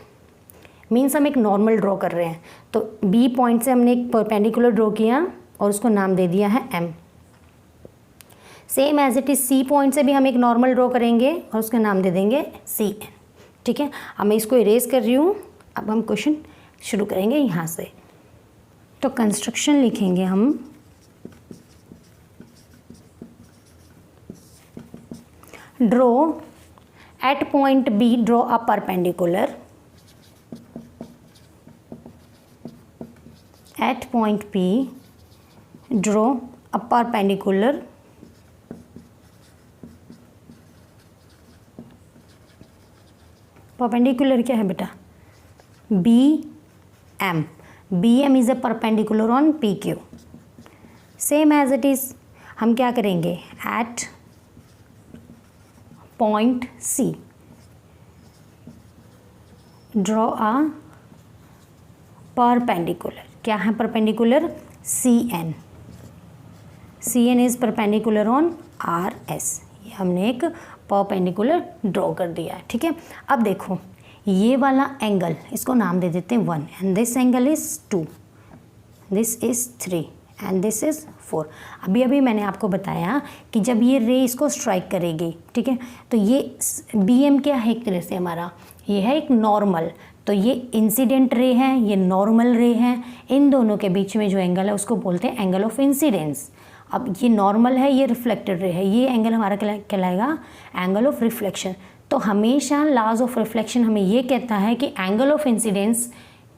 मीन्स हम एक नॉर्मल ड्रॉ कर रहे हैं। तो बी पॉइंट से हमने एक परपेंडिकुलर ड्रॉ किया और उसको नाम दे दिया है M. Same as it is C point से भी हम एक नॉर्मल ड्रॉ करेंगे और उसका नाम दे देंगे सी एन, ठीक है। अब मैं इसको इरेज कर रही हूँ। अब हम क्वेश्चन शुरू करेंगे यहाँ से। तो कंस्ट्रक्शन लिखेंगे हम, draw at point B, draw a perpendicular at point P, draw a perpendicular क्या है बेटा, BM. BM is a perpendicular on PQ. Same as it is, हम क्या करेंगे, at point C draw a perpendicular. क्या है perpendicular, CN. CN is perpendicular on RS. ये हमने एक परपेंडिकुलर ड्रॉ कर दिया है, ठीक है। अब देखो ये वाला एंगल, इसको नाम दे देते हैं 1 and this angle is 2, this is 3 and this is 4। अभी मैंने आपको बताया कि जब ये रे इसको स्ट्राइक करेगी, ठीक है, तो ये BM क्या है, एक तरह से हमारा ये है एक नॉर्मल। तो ये इंसिडेंट रे है, ये नॉर्मल रे है। इन दोनों के बीच में जो एंगल है उसको बोलते हैं एंगल ऑफ इंसिडेंस। अब ये नॉर्मल है, ये रिफ्लेक्टेड रे है, ये एंगल हमारा कहलाएगा एंगल ऑफ रिफ्लेक्शन। तो हमेशा लॉज ऑफ रिफ्लेक्शन हमें ये कहता है कि angle of incidence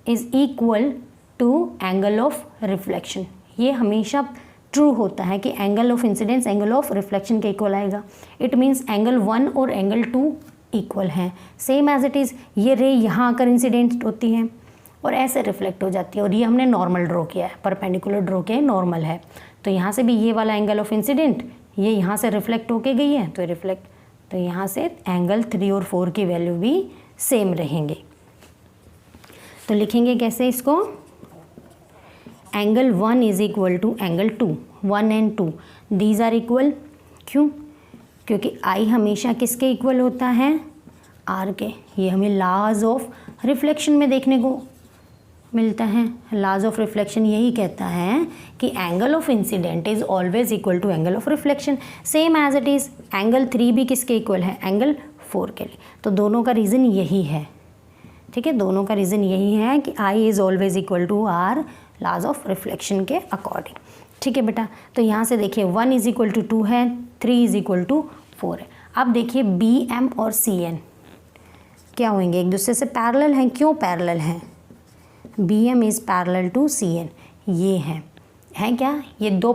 is equal to angle of reflection. ये हमेशा ट्रू होता है कि angle of incidence angle of reflection के इक्वल आएगा। इट मीन्स एंगल 1 और एंगल 2 इक्वल हैं। सेम एज इट इज़ ये रे यहाँ आकर इंसिडेंट होती हैं और ऐसे रिफ्लेक्ट हो जाती है। और ये हमने नॉर्मल ड्रॉ किया है, परपेंडिकुलर ड्रॉ किया है, नॉर्मल है। तो यहाँ से भी ये वाला एंगल ऑफ इंसिडेंट ये यहाँ से रिफ्लेक्ट होके गई है, तो रिफ्लेक्ट, तो यहाँ से एंगल 3 और 4 की वैल्यू भी सेम रहेंगे। तो लिखेंगे कैसे इसको, angle 1 is equal to angle 2, 1 and 2 these are equal. क्यों, क्योंकि आई हमेशा किसके इक्वल होता है, आर के। ये हमें लॉज ऑफ रिफ्लेक्शन में देखने को मिलता है। लॉज ऑफ रिफ्लेक्शन यही कहता है कि angle of incident is always equal to angle of reflection. Same as it is angle 3 भी किसके इक्वल है, एंगल 4 के लिए। तो दोनों का रीज़न यही है, ठीक है, दोनों का रीज़न यही है कि I is always equal to R, laws of reflection के अकॉर्डिंग, ठीक है बेटा। तो यहाँ से देखिए 1 इज इक्वल टू 2 है, 3 इज इक्वल टू 4 है। अब देखिए BM और CN क्या होंगे, एक दूसरे से पैरेलल हैं। क्यों पैरेलल हैं, BM is parallel to CN। ये हैं क्या, ये दो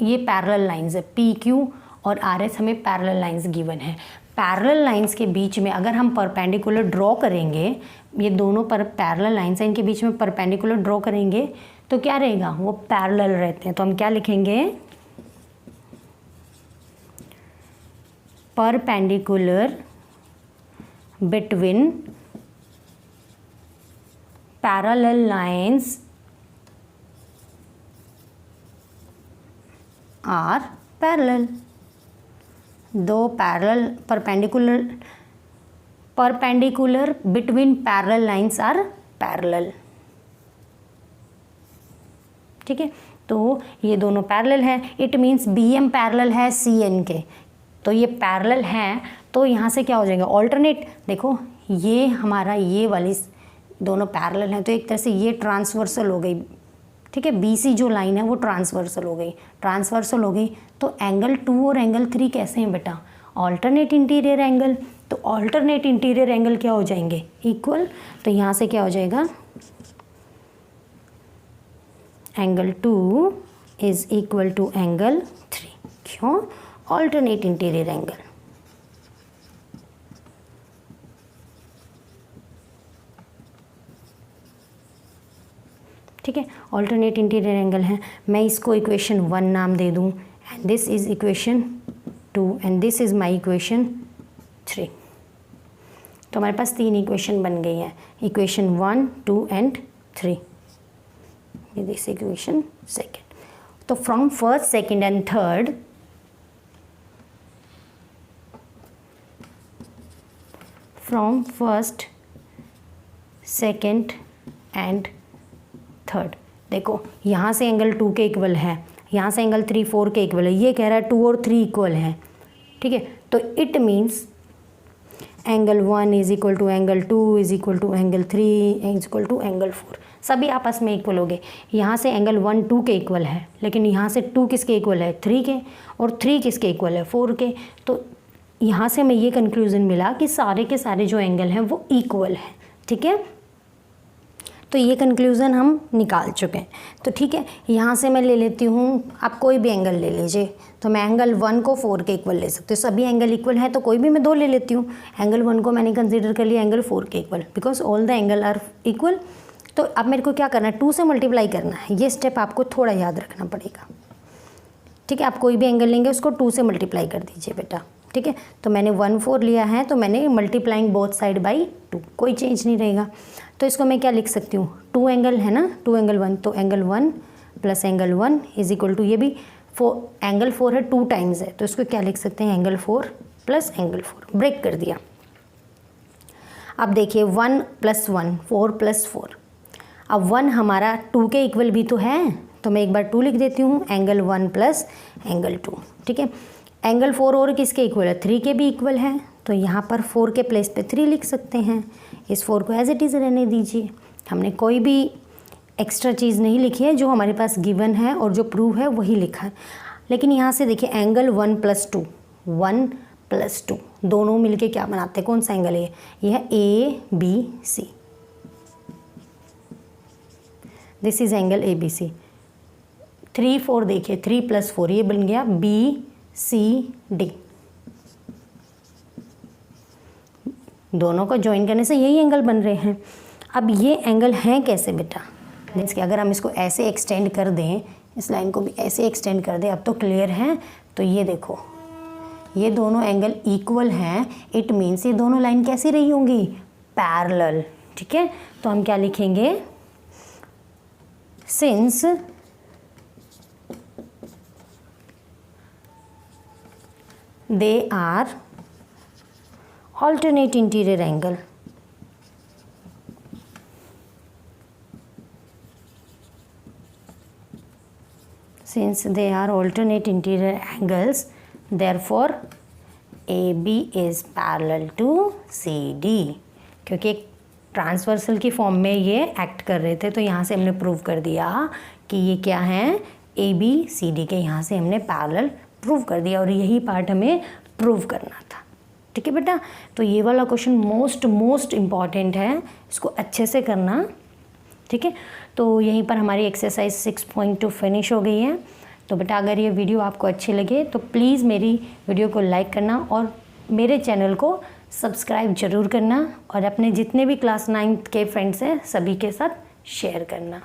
ये पैरेलल लाइंस है, PQ और RS हमें पैरेलल लाइंस गिवन है। पैरेलल लाइंस के बीच में अगर हम परपेंडिकुलर ड्रॉ करेंगे, ये दोनों पर पैरेलल लाइंस हैं, इनके बीच में परपेंडिकुलर ड्रॉ करेंगे तो क्या रहेगा, वो पैरेलल रहते हैं। तो हम क्या लिखेंगे, perpendicular between parallel lines are parallel. दो parallel perpendicular between parallel lines are parallel, ठीक है। तो ये दोनों पैरेलल हैं, इट मीन्स BM पैरेलल है CN के। तो ये पैरेलल हैं, तो यहाँ से क्या हो जाएगा, ऑल्टरनेट। देखो ये हमारा ये वाली दोनों पैरेलल हैं, तो एक तरह से ये ट्रांसवर्सल हो गई, ठीक है। BC जो लाइन है वो ट्रांसवर्सल हो गई, ट्रांसवर्सल हो गई तो एंगल 2 और एंगल 3 कैसे हैं बेटा, ऑल्टरनेट इंटीरियर एंगल। तो ऑल्टरनेट इंटीरियर एंगल क्या हो जाएंगे, इक्वल। तो यहाँ से क्या हो जाएगा, angle 2 is equal to angle 3। क्यों, ऑल्टरनेट इंटीरियर एंगल। ठीक है, ऑल्टरनेट इंटीरियर एंगल है। मैं इसको इक्वेशन 1 नाम दे दूं, and this is equation 2 and this is my equation 3। तो हमारे पास 3 इक्वेशन बन गई हैं, equation 1, 2 and 3। This equation second. तो from first, second and third, from first, second and third, देखो यहाँ से एंगल 2 के इक्वल है, यहाँ से एंगल 3, 4 के इक्वल है, ये कह रहा है 2 और 3 इक्वल है। ठीक है, तो it means angle 1 is equal to angle 2 is equal to angle 3 is equal to angle 4, सभी आपस में इक्वल हो गए। यहाँ से एंगल 1 2 के इक्वल है, लेकिन यहाँ से 2 किसके इक्वल है, 3 के, और 3 किसके इक्वल है, 4 के। तो यहाँ से हमें ये कंक्लूजन मिला कि सारे के सारे जो एंगल हैं वो इक्वल हैं। ठीक है, तो ये कंक्लूज़न हम निकाल चुके हैं। तो ठीक है, यहाँ से मैं ले लेती हूँ, आप कोई भी एंगल ले लीजिए। तो मैं एंगल 1 को 4 के इक्वल ले सकती हूँ, सभी एंगल इक्वल है तो कोई भी मैं 2 ले लेती हूँ। एंगल 1 को मैंने कंसीडर कर लिया एंगल 4 के equal, because all the angle are equal. तो अब मेरे को क्या करना है, 2 से मल्टीप्लाई करना है। ये स्टेप आपको थोड़ा याद रखना पड़ेगा। ठीक है, आप कोई भी एंगल लेंगे उसको 2 से मल्टीप्लाई कर दीजिए बेटा। ठीक है, तो मैंने 1 4 लिया है, तो मैंने मल्टीप्लाइंग बोथ साइड बाई 2, कोई चेंज नहीं रहेगा। तो इसको मैं क्या लिख सकती हूँ, 2 एंगल है ना, 2 एंगल 1, तो angle 1 plus angle 1 is equal to, ये भी एंगल 4 है, 2 टाइम्स है, तो इसको क्या लिख सकते हैं, एंगल 4 प्लस एंगल 4, ब्रेक कर दिया। अब देखिए 1 + 1 4 + 4, अब 1 हमारा 2 के इक्वल भी तो है, तो मैं एक बार 2 लिख देती हूँ, एंगल 1 प्लस एंगल 2। ठीक है, एंगल 4 और किसके इक्वल है, 3 के भी इक्वल है, तो यहाँ पर 4 के प्लेस पे 3 लिख सकते हैं। इस 4 को एज इट इज़ रहने दीजिए, हमने कोई भी एक्स्ट्रा चीज़ नहीं लिखी है, जो हमारे पास गिवन है और जो प्रूव है वही लिखा है। लेकिन यहाँ से देखिए एंगल 1 + 2, 1 + 2 दोनों मिलके क्या बनाते हैं, कौन सा एंगल है ये है ABC। This is angle ABC। 3 4 देखिए, 3 + 4 ये बन गया BCD। दोनों को ज्वाइन करने से यही एंगल बन रहे हैं। अब ये एंगल हैं कैसे बेटा, मीन्स कि अगर हम इसको ऐसे एक्सटेंड कर दें, इस लाइन को भी ऐसे एक्सटेंड कर दें, अब तो क्लियर है। तो ये देखो, ये दोनों एंगल इक्वल हैं, इट मीन्स ये दोनों लाइन कैसी रही होंगी, पैरेलल। ठीक है, तो हम क्या लिखेंगे, since they are alternate interior angle, since they are alternate interior angles, therefore AB is parallel to CD। क्योंकि एक ट्रांसवर्सल की फॉर्म में ये एक्ट कर रहे थे, तो यहाँ से हमने प्रूव कर दिया कि ये क्या है, ABCD के यहाँ से हमने पैरेलल प्रूव कर दिया, और यही पार्ट हमें प्रूव करना था। ठीक है बेटा, तो ये वाला क्वेश्चन मोस्ट इम्पॉर्टेंट है, इसको अच्छे से करना। ठीक है, तो यहीं पर हमारी एक्सरसाइज 6.2 फिनिश हो गई है। तो बेटा अगर ये वीडियो आपको अच्छी लगे तो प्लीज़ मेरी वीडियो को लाइक करना और मेरे चैनल को सब्सक्राइब ज़रूर करना, और अपने जितने भी क्लास 9th के फ्रेंड्स हैं सभी के साथ शेयर करना।